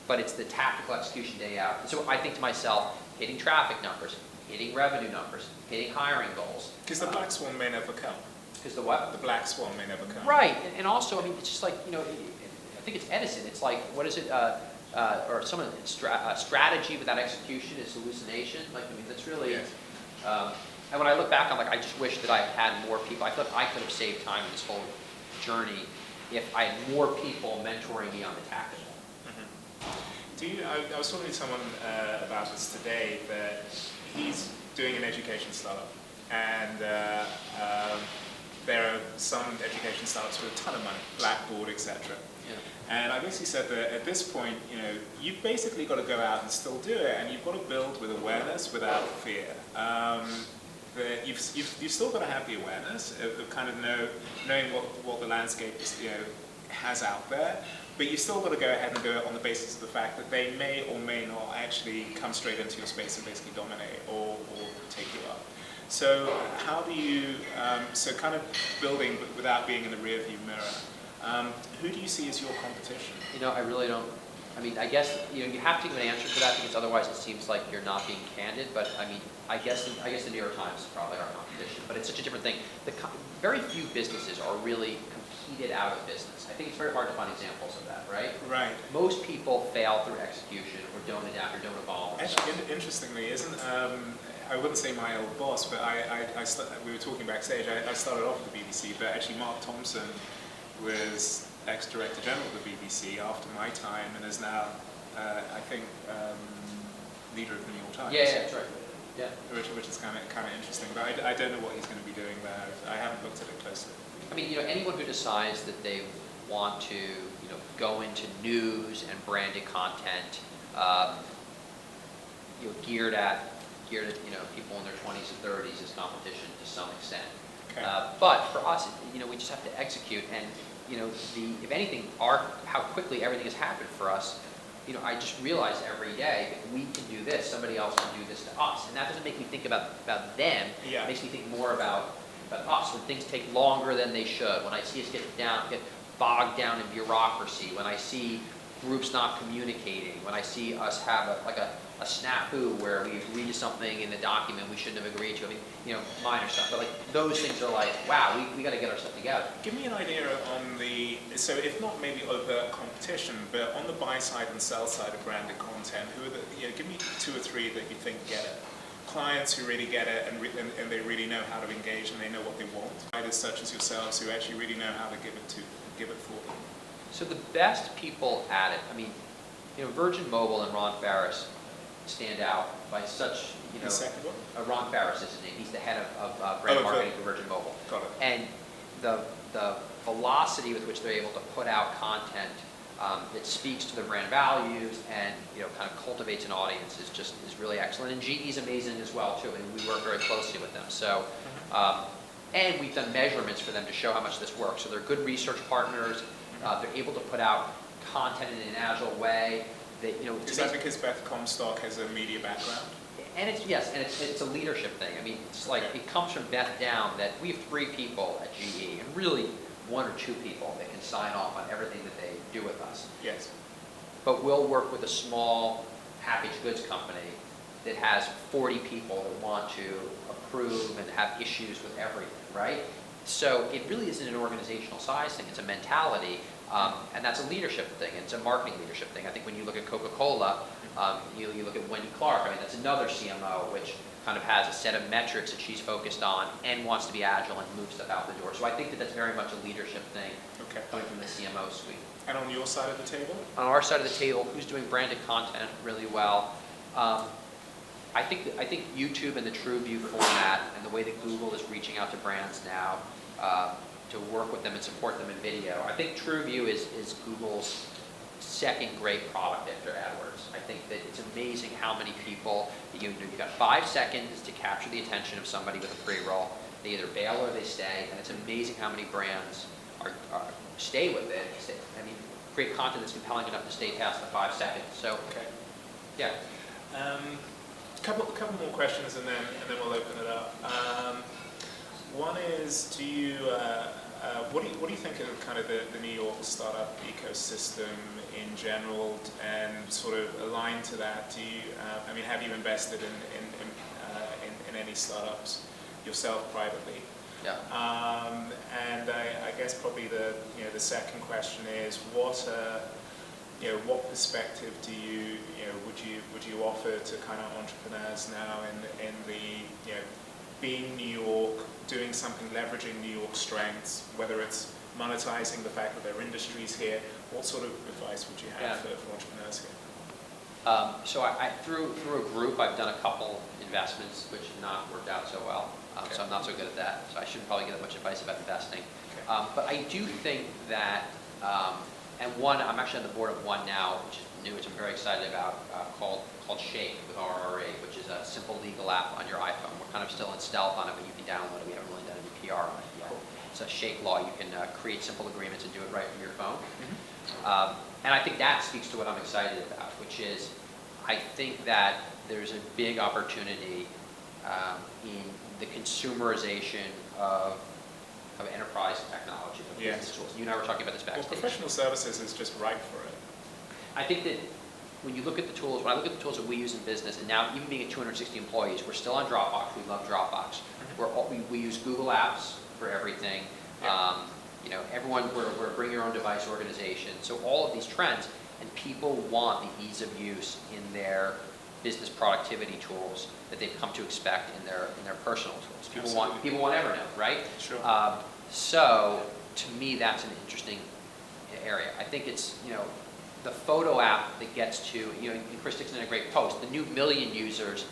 But it's the tactical execution day out. And so I think to myself, hitting traffic numbers, hitting revenue numbers, hitting hiring goals. Because the black swan may never come. Because the what? The black swan may never come. Right, and also, it's just like, I think it's Edison. It's like, what is it? Or some of it, strategy without execution is hallucination. That's really. Yes. And when I look back, I'm like, I just wish that I had more people. I thought I could have saved time in this whole journey if I had more people mentoring me on the tactical. I was talking to someone about this today, that he's doing an education startup, and there are some education startups with a ton of money, Blackboard, etc. Yeah. And I basically said that at this point, you've basically got to go out and still do it, and you've got to build with awareness without fear. That you've still got to have the awareness of kind of knowing what the landscape is, has out there, but you've still got to go ahead and do it on the basis of the fact that they may or may not actually come straight into your space and basically dominate or take you up. So how do you, so kind of building but without being in the rear view mirror, who do you see as your competition? I really don't. I guess you have to give an answer to that, because otherwise it seems like you're not being candid. But I guess the New York Times is probably our competition. But it's such a different thing. Very few businesses are really competed out of business. I think it's very hard to find examples of that, right? Right. Most people fail through execution or don't adapt or don't evolve. Actually, interestingly, isn't I wouldn't say my old boss, but we were talking backstage. I started off with the BBC, but actually Mark Thompson was ex-director general of the BBC after my time, and is now, I think, leader of the New York Times. Yeah, that's right. Yeah. Which is kind of interesting, but I don't know what he's going to be doing there. I haven't looked at it closely. Anyone who decides that they want to, go into news and branded content, geared at people in their 20s and 30s is competition to some extent. Okay. But for us, we just have to execute, and if anything, how quickly everything has happened for us. I just realize every day that we can do this, somebody else can do this to us, and that doesn't make me think about them. Yeah. It makes me think more about us. When things take longer than they should, when I see us get bogged down in bureaucracy, when I see groups not communicating, when I see us have a snafu where we agree to something in the document we shouldn't have agreed to. Minor stuff, but those things are wow, we got to get our stuff together. Give me an idea on so if not maybe overt competition, but on the buy side and sell side of branded content, who are give me 2 or 3 that you think get it. Clients who really get it and they really know how to engage and they know what they want. Writers such as yourselves who actually really know how to give it for them. So the best people at it, Virgin Mobile and Ron Farris stand out by such, The second one? Ron Farris is his name. He's the head of brand marketing for Virgin Mobile. Got it. And the velocity with which they're able to put out content that speaks to their brand values and kind of cultivates an audience is really excellent. And GE's amazing as well too. And we work very closely with them. So, and we've done measurements for them to show how much this works. So they're good research partners. They're able to put out content in an agile way. That, is that because Beth Comstock has a media background? And it's a leadership thing. It's like it comes from Beth down that we have 3 people at GE, and really 1 or 2 people that can sign off on everything that they do with us. Yes. But we'll work with a small packaged goods company that has 40 people that want to approve and have issues with everything, right? So it really isn't an organizational size thing, it's a mentality, and that's a leadership thing, it's a marketing leadership thing. I think when you look at Coca-Cola, you look at Wendy Clark, I mean, that's another CMO which kind of has a set of metrics that she's focused on and wants to be agile and move stuff out the door. So I think that that's very much a leadership thing coming from the CMO suite. And on your side of the table? On our side of the table, who's doing branded content really well? I think YouTube and the TrueView format and the way that Google is reaching out to brands now to work with them and support them in video. I think TrueView is Google's second great product after AdWords. I think that it's amazing how many people, you've got 5 seconds to capture the attention of somebody with a pre-roll. They either bail or they stay, and it's amazing how many brands stay with it. Create content that's compelling enough to stay past the 5 seconds. So, yeah. Couple more questions, and then we'll open it up. One is, what do you think of kind of the New York startup ecosystem in general, and sort of aligned to that? Have you invested in any startups yourself privately? Yeah. And I guess probably the second question is, what perspective would you offer to kind of entrepreneurs now in the being New York, doing something, leveraging New York strengths, whether it's monetizing the fact that there are industries here? What sort of advice would you have for entrepreneurs here? So through a group, I've done a couple investments which have not worked out so well. So I'm not so good at that. So I shouldn't probably get that much advice about investing. But I do think that, I'm actually on the board of one now, which is new, which I'm very excited about, called Shake with RRA, which is a simple legal app on your iPhone. We're kind of still in stealth on it, but you can download it. We haven't really done any PR on it yet. It's a Shake law. You can create simple agreements and do it right from your phone. And I think that speaks to what I'm excited about, which is I think that there's a big opportunity in the consumerization of enterprise technology, of business tools. You and I were talking about this backstage. Well, professional services is just right for it. I think that when you look at the tools, when I look at the tools that we use in business, and now even being at 260 employees, we're still on Dropbox. We love Dropbox. We use Google Apps for everything. Everyone, we're a bring your own device organization. So all of these trends, and people want the ease of use in their business productivity tools that they've come to expect in their personal tools. People want Evernote, right? Sure. So to me, that's an interesting area. I think it's the photo app that gets to and Chris Dixon had a great post. The new million users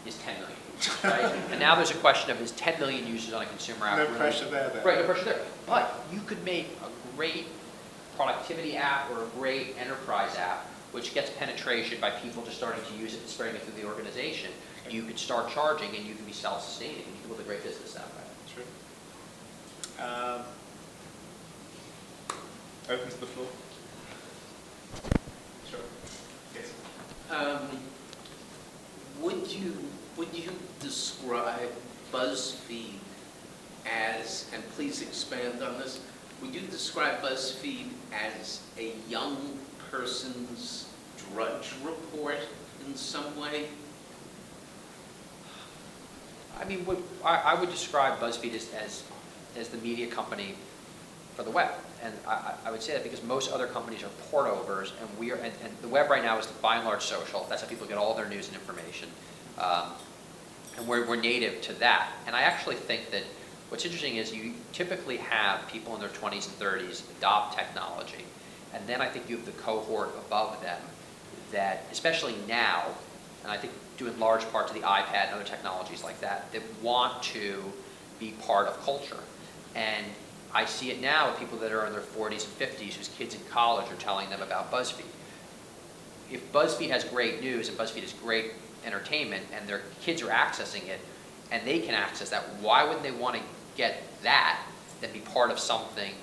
is 10 million. Right? And now there's a question of, is 10 million users on a consumer app? No pressure there, then. Right, no pressure there. But you could make a great productivity app or a great enterprise app which gets penetration by people just starting to use it and spreading it through the organization. You could start charging and you can be self-sustaining and you can build a great business that way. True. Open to the floor. Sure. Yes. Would you describe BuzzFeed as, and please expand on this, would you describe BuzzFeed as a young person's Drudge Report in some way? I would describe BuzzFeed as the media company for the web. And I would say that because most other companies are portovers, and the web right now is by and large social. That's how people get all their news and information. And we're native to that. And I actually think that what's interesting is you typically have people in their 20s and 30s adopt technology. And then I think you have the cohort above them that, especially now, and I think due in large part to the iPad and other technologies like that want to be part of culture. And I see it now with people that are in their 40s and 50s whose kids in college are telling them about BuzzFeed. If BuzzFeed has great news and BuzzFeed has great entertainment and their kids are accessing it and they can access that, why wouldn't they want to get that than be part of something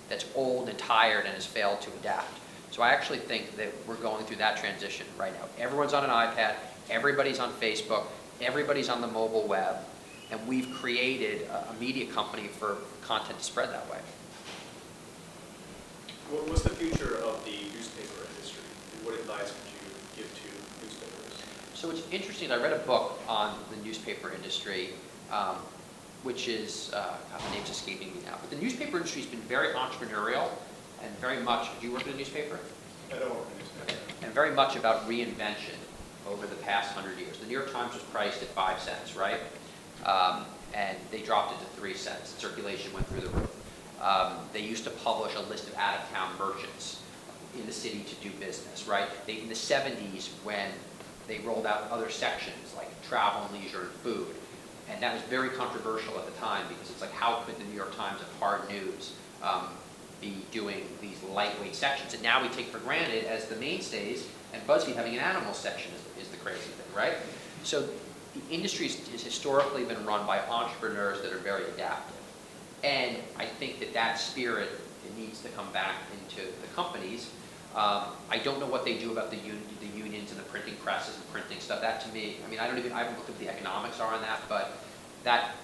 that's old and tired and has failed to adapt? So I actually think that we're going through that transition right now. Everyone's on an iPad, everybody's on Facebook, everybody's on the mobile web, and we've created a media company for content to spread that way. What's the future of the newspaper industry? What advice would you give to newspapers? So it's interesting, I read a book on the newspaper industry, which is, God, the name's escaping me now, but the newspaper industry has been very entrepreneurial and very much, do you work in a newspaper? I don't work in newspaper. And very much about reinvention over the past 100 years. The New York Times was priced at 5 cents, right? And they dropped it to 3 cents. Circulation went through the roof. They used to publish a list of out-of-town merchants in the city to do business, right? In the 70s, when they rolled out other sections like travel and leisure and food, and that was very controversial at the time because it's like, how could the New York Times of hard news be doing these lightweight sections? And now we take for granted as the mainstays, and BuzzFeed having an animal section is the crazy thing, right? So the industry has historically been run by entrepreneurs that are very adaptive. And I think that spirit needs to come back into the companies. I don't know what they do about the unions and the printing presses and printing stuff. That to me, I mean, I haven't looked at what the economics are on that, but that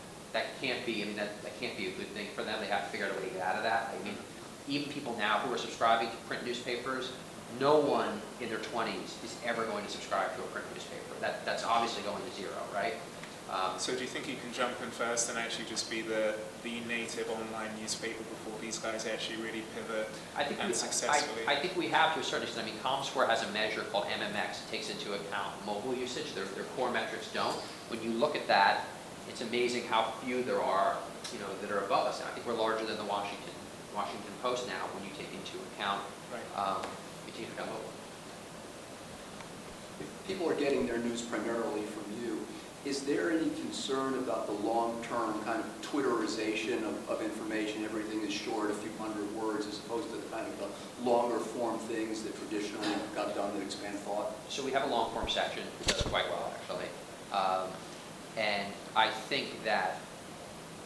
can't be, I mean, that can't be a good thing for them. They have to figure out a way to get out of that. I mean, even people now who are subscribing to print newspapers, no one in their 20s is ever going to subscribe to a print newspaper. That's obviously going to zero, right? So do you think you can jump in first and actually just be the native online newspaper before these guys actually really pivot successfully? I think we have to a certain extent. I mean, ComScore has a measure called MMX. It takes into account mobile usage. Their core metrics don't. When you look at that, it's amazing how few there are, that are above us. And I think we're larger than the Washington Post now when you take into account mobile. If people are getting their news primarily from you, is there any concern about the long-term kind of Twitterization of information? Everything is short, a few hundred words, as opposed to the kind of the longer form things that traditionally got done that expand thought? So we have a long form section that does quite well, actually. And I think that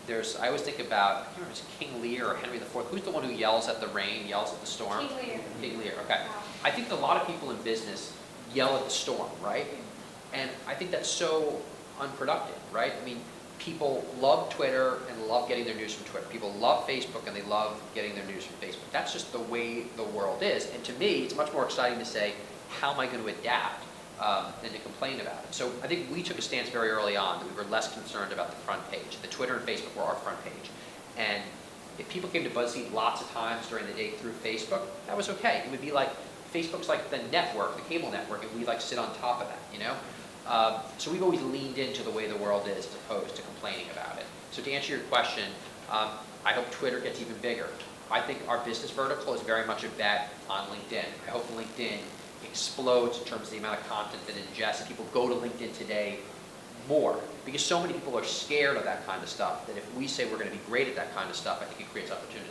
I always think about, I can't remember if it's King Lear or Henry IV. Who's the one who yells at the rain, yells at the storm? King Lear. King Lear, okay. I think a lot of people in business yell at the storm, right? And I think that's so unproductive, right? I mean, people love Twitter and love getting their news from Twitter. People love Facebook and they love getting their news from Facebook. That's just the way the world is. And to me, it's much more exciting to say, how am I going to adapt than to complain about it? So I think we took a stance very early on that we were less concerned about the front page. The Twitter and Facebook were our front page. And if people came to BuzzFeed lots of times during the day through Facebook, that was okay. It would be like, Facebook's like the network, the cable network, and we like sit on top of that, So we've always leaned into the way the world is as opposed to complaining about it. So to answer your question, I hope Twitter gets even bigger. I think our business vertical is very much a bet on LinkedIn. I hope LinkedIn explodes in terms of the amount of content that it ingests, and people go to LinkedIn today more, because so many people are scared of that kind of stuff, that if we say we're going to be great at that kind of stuff, I think it creates opportunity.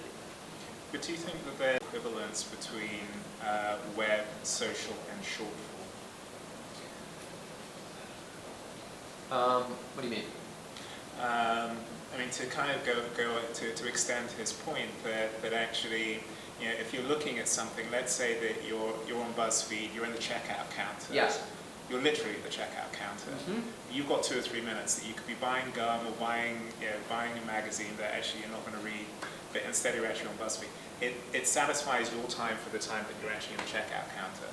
But do you think that there's equivalence between web, social, and short form? What do you mean? I mean, to kind of to extend his point that actually, if you're looking at something, let's say that you're on BuzzFeed, you're in the checkout counter. Yes. You're literally at the checkout counter. Mm-hmm. You've got 2 or 3 minutes that you could be buying gum or buying a magazine that actually you're not going to read, but instead you're actually on BuzzFeed. It satisfies your time for the time that you're actually in the checkout counter.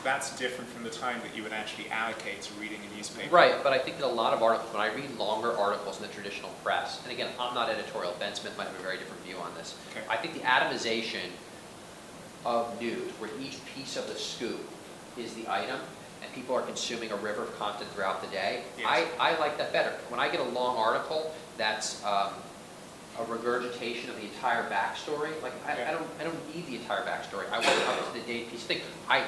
That's different from the time that you would actually allocate to reading a newspaper. Right, but I think that a lot of articles, when I read longer articles in the traditional press, and again, I'm not editorial, Ben Smith might have a very different view on this. Okay. I think the atomization of news, where each piece of the scoop is the item, and people are consuming a river of content throughout the day, yes. I like that better. When I get a long article that's a regurgitation of the entire backstory, like I don't need the entire backstory. I want up to the date piece thing. I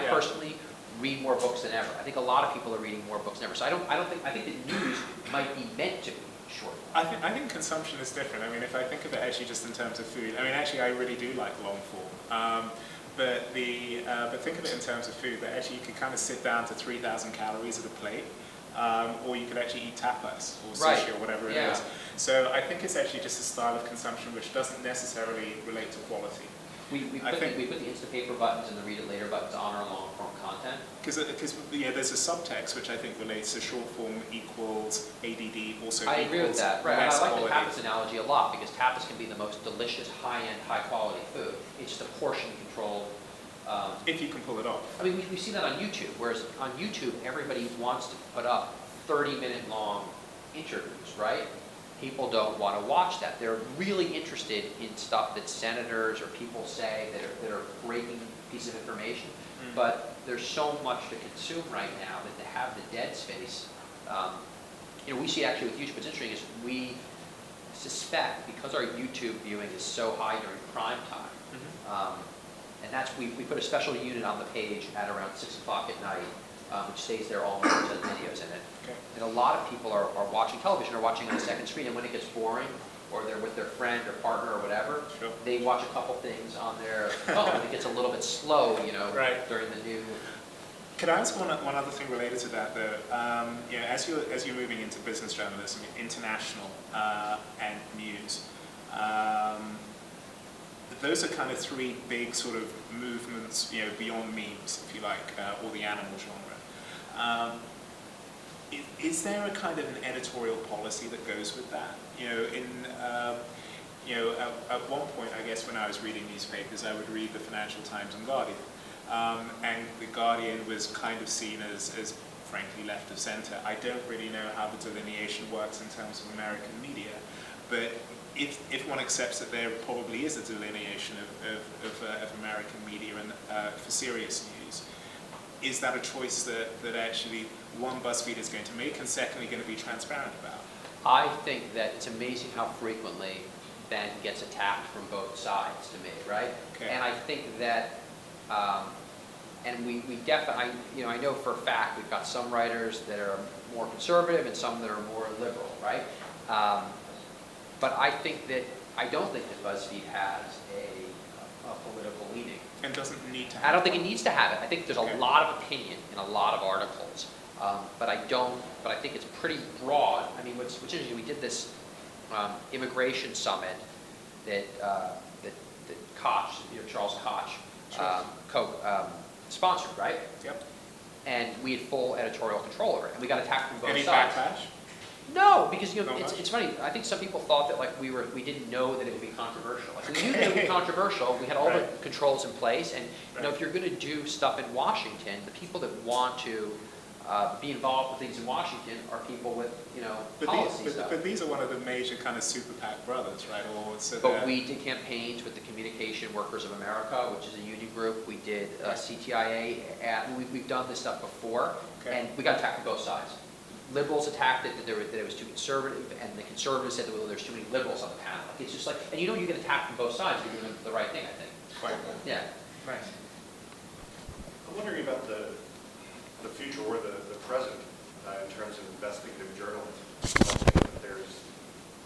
personally read more books than ever. I think a lot of people are reading more books than ever. So I think that news might be meant to be short. I think consumption is different. I mean, if I think of it actually just in terms of food, I mean, actually I really do like long form. But think of it in terms of food, that actually you could kind of sit down to 3,000 calories at a plate. Or you could actually eat tapas or sushi or whatever it is. So I think it's actually just a style of consumption which doesn't necessarily relate to quality. We put the Instapaper buttons and the Read It Later buttons on our long form content. Because there's a subtext which I think relates to short form equals ADD, also I agree with that. Right. And I like quality. The tapas analogy a lot, because tapas can be the most delicious, high-end, high-quality food. It's just a portion controlled If you can pull it off. I mean, we see that on YouTube, whereas on YouTube, everybody wants to put up 30-minute long interviews, right? People don't want to watch that. They're really interested in stuff that senators or people say that are breaking pieces of information. But there's so much to consume right now that to have the dead space, we see actually with YouTube, what's interesting is we suspect, because our YouTube viewing is so high during prime time, and that's, we put a special unit on the page at around 6 o'clock at night, which stays there all night, has videos in it. Okay. And a lot of people are watching television, or watching on a second screen, and when it gets boring, or they're with their friend or partner or whatever, Sure. they watch a couple things on their phone, and it gets a little bit slow, Right. during the new. Could I ask one other thing related to that, though? As you're moving into business journalism, international and news, those are kind of three big sort of movements, beyond memes, if you like, or the animal genre. Is there a kind of an editorial policy that goes with that? At one point, I guess, when I was reading newspapers, I would read the Financial Times and Guardian. And the Guardian was kind of seen as frankly, left of center. I don't really know how the delineation works in terms of American media, but if one accepts that there probably is a delineation of American media and for serious news, is that a choice that actually, one, Buzzfeed is going to make, and secondly, going to be transparent about? I think that it's amazing how frequently Ben gets attacked from both sides to me, right? Okay. And I think that, and we definitely, I know for a fact we've got some writers that are more conservative and some that are more liberal, right? But I don't think that BuzzFeed has a political leaning. And doesn't need to have I don't think it needs to have it. I think there's a lot of opinion in a lot of articles, but I think it's pretty broad. I mean, what's interesting, we did this immigration summit that Koch, Charles Koch, sponsored, right? Yep. And we had full editorial control over it, and we got attacked from both Any sides. backlash? No, because No it's funny. I think some people thought that we didn't know that it would be controversial. Like, we knew that it would be controversial. We had all the controls in place, and if you're going to do stuff in Washington, the people that want to be involved with things in Washington are people with policy stuff. But these are one of the major kind of super PAC brothers, right? But we did campaigns with the Communication Workers of America, which is a union group. We did CTIA. We've done this stuff before, and we got attacked from both sides. Liberals attacked it that it was too conservative, and the conservatives said that there's too many liberals on the panel. It's just like, and you get attacked from both sides. You're doing the right thing, I think. Quite. Yeah. Right. I'm wondering about the future or the present in terms of investigative journalism. I don't think that there's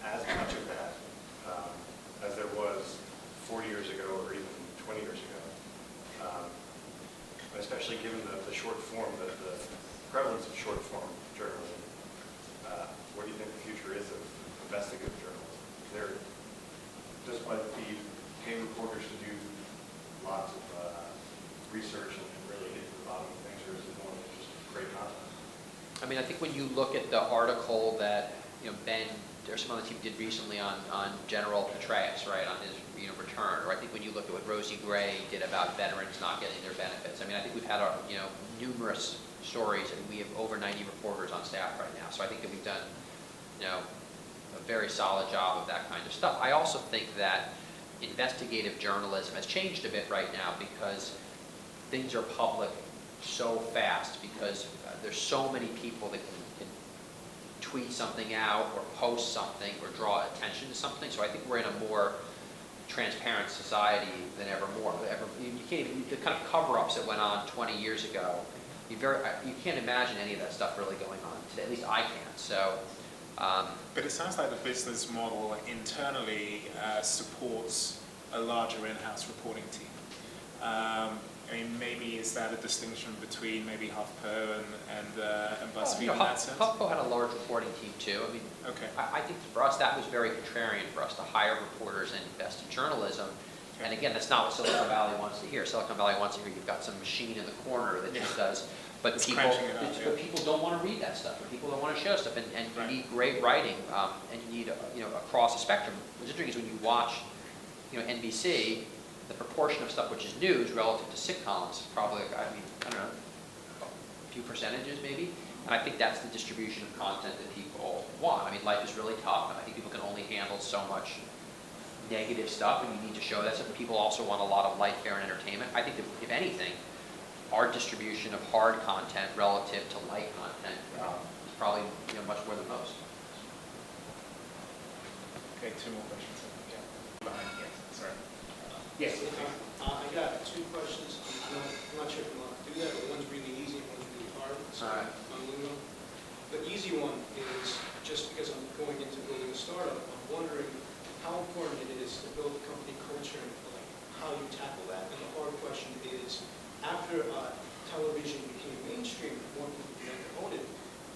as much of that as there was 40 years ago or even 20 years ago. Especially given the short form, the prevalence of short form journalism. What do you think the future is of investigative journalism? There, just by the feed, paying reporters to do lots of research and really get to the bottom of things, or is it more just great content? I mean, I think when you look at the article that Ben or some other team did recently on General Petraeus, right, on his return, or I think when you look at what Rosie Gray did about veterans not getting their benefits. I mean, I think we've had numerous stories, and we have over 90 reporters on staff right now. So I think that we've done a very solid job of that kind of stuff. I also think that investigative journalism has changed a bit right now because things are public so fast, because there's so many people that can tweet something out or post something or draw attention to something. So I think we're in a more transparent society than ever more. You can't even, the kind of cover-ups that went on 20 years ago, you can't imagine any of that stuff really going on today. At least I can't. So. But it sounds like the business model internally supports a larger in-house reporting team. I mean, maybe is that a distinction between maybe HuffPo and BuzzFeed in that sense? HuffPo had a large reporting team too. I mean, I think for us that was very contrarian for us to hire reporters and invest in journalism. And again, that's not what Silicon Valley wants to hear. Silicon Valley wants to hear you've got some machine in the corner that just does. But people don't want to read that stuff, and people don't want to show stuff, and you need great writing, and you need across the spectrum. What's interesting is when you watch NBC, the proportion of stuff which is news relative to sitcoms is probably, I don't know, a few percentages maybe. And I think that's the distribution of content that people want. I mean, life is really tough, and I think people can only handle so much negative stuff, and you need to show that. So people also want a lot of light, fair, and entertainment. I think that, if anything, our distribution of hard content relative to light content is probably much more than most. Okay, 2 more questions. Yeah. Behind, yes, sorry. Yes. I got 2 questions. I'm not sure if you want to do that, but one's really easy and one's really hard. So All right. I'm moving on. The easy one is just because I'm going into building a startup, I'm wondering how important it is to build a company culture and like how you tackle that. And the hard question is, after television became mainstream, more people began to own it,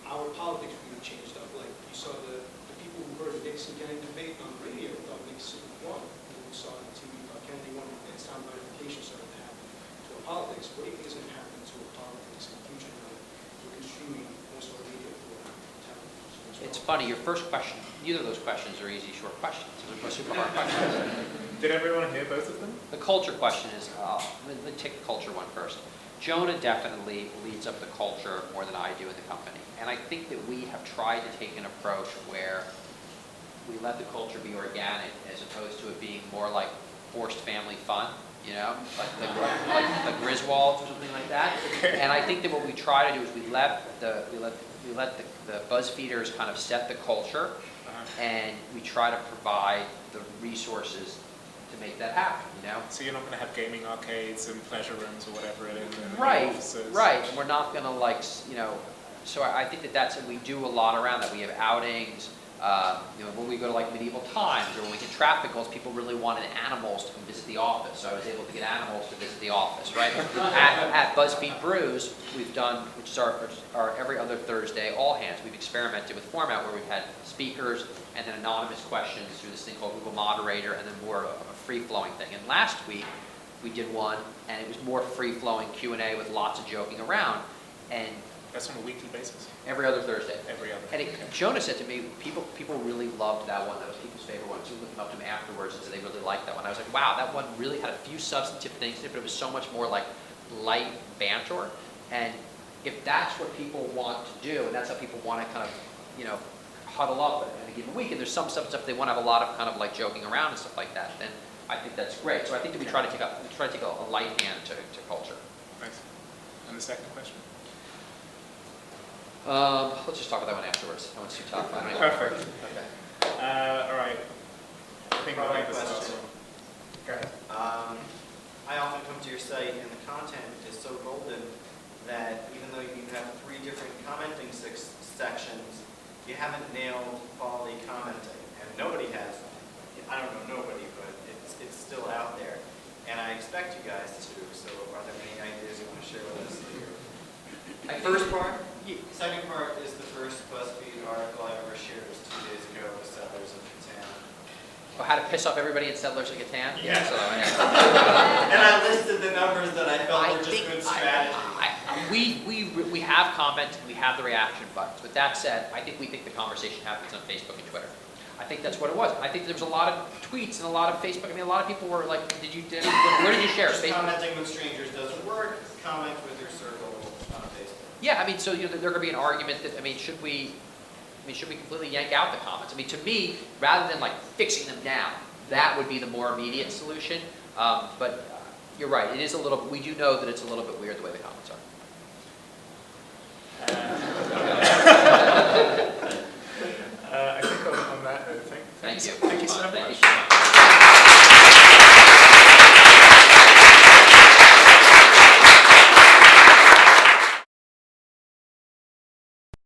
our politics really changed up. Like you saw the people who heard Nixon-Kennedy debate on the radio thought Nixon won. And we saw on TV thought Kennedy won, and sound verification started to happen to our politics. What do you think is going to happen to our politics in the future now that we're consuming most of our media through television? It's funny, your first question, neither of those questions are easy, short questions. Those are super hard questions. Did everyone hear both of them? The culture question is, let me take the culture one first. Jonah definitely leads up the culture more than I do in the company. And I think that we have tried to take an approach where we let the culture be organic as opposed to it being more like forced family fun, like the Griswolds or something like that. And I think that what we try to do is we let the BuzzFeeders kind of set the culture, and we try to provide the resources to make that happen, So you're not going to have gaming arcades and pleasure rooms or whatever it is in the Right, offices. right. And we're not going to so I think that's, we do a lot around that. We have outings, when we go to like medieval times or when we get traffic goals, people really wanted animals to come visit the office. So I was able to get animals to visit the office, right? at BuzzFeed Brews, we've done, which is our every other Thursday all hands. We've experimented with format where we've had speakers and then anonymous questions through this thing called Google Moderator, and then more of a free-flowing thing. And last week, we did one, and it was more free-flowing Q&A with lots of joking around. And that's on a weekly basis? Every other Thursday. Every other. And Jonah said to me, people really loved that one. That was people's favorite one. So we looked up to him afterwards and said they really liked that one. I was like, wow, that one really had a few substantive things in it, but it was so much more like light banter. And if that's what people want to do, and that's how people want to kind of, huddle up in a given week, and there's some stuff they want to have a lot of kind of like joking around and stuff like that, then I think that's great. So I think that we try to take a light hand to culture. Thanks. And the second question? Let's just talk about that one afterwards. That one's too tough. Perfect. Okay. All right. I think Probably I'll leave this question. Go ahead. I often come to your site and the content is so golden that even though you have 3 different commenting sections, you haven't nailed quality commenting. And nobody has, I don't know nobody, but it's still out there. And I expect you guys to, so are there any ideas you want to share with us? First part? Second part is the first BuzzFeed article I ever shared. It was 2 days ago with Settlers of Catan. Well, how to piss off everybody in Settlers of Catan? Yeah. So, And I listed the numbers that I felt were just good strategy. we have commented, we have the reaction buttons. With that said, I think the conversation happens on Facebook and Twitter. I think that's what it was. I think there was a lot of tweets and a lot of Facebook. I mean, a lot of people were like, where did you share? Just Facebook? commenting with strangers doesn't work. Comment with your circle on Facebook. Yeah, I mean, so there could be an argument that, should we completely yank out the comments? I mean, to me, rather than like fixing them down, that would be the more immediate solution. But you're right, it is a little. We do know that it's a little bit weird the way the comments are. I think on that, Thank you. Thank you so much. Thank you so much.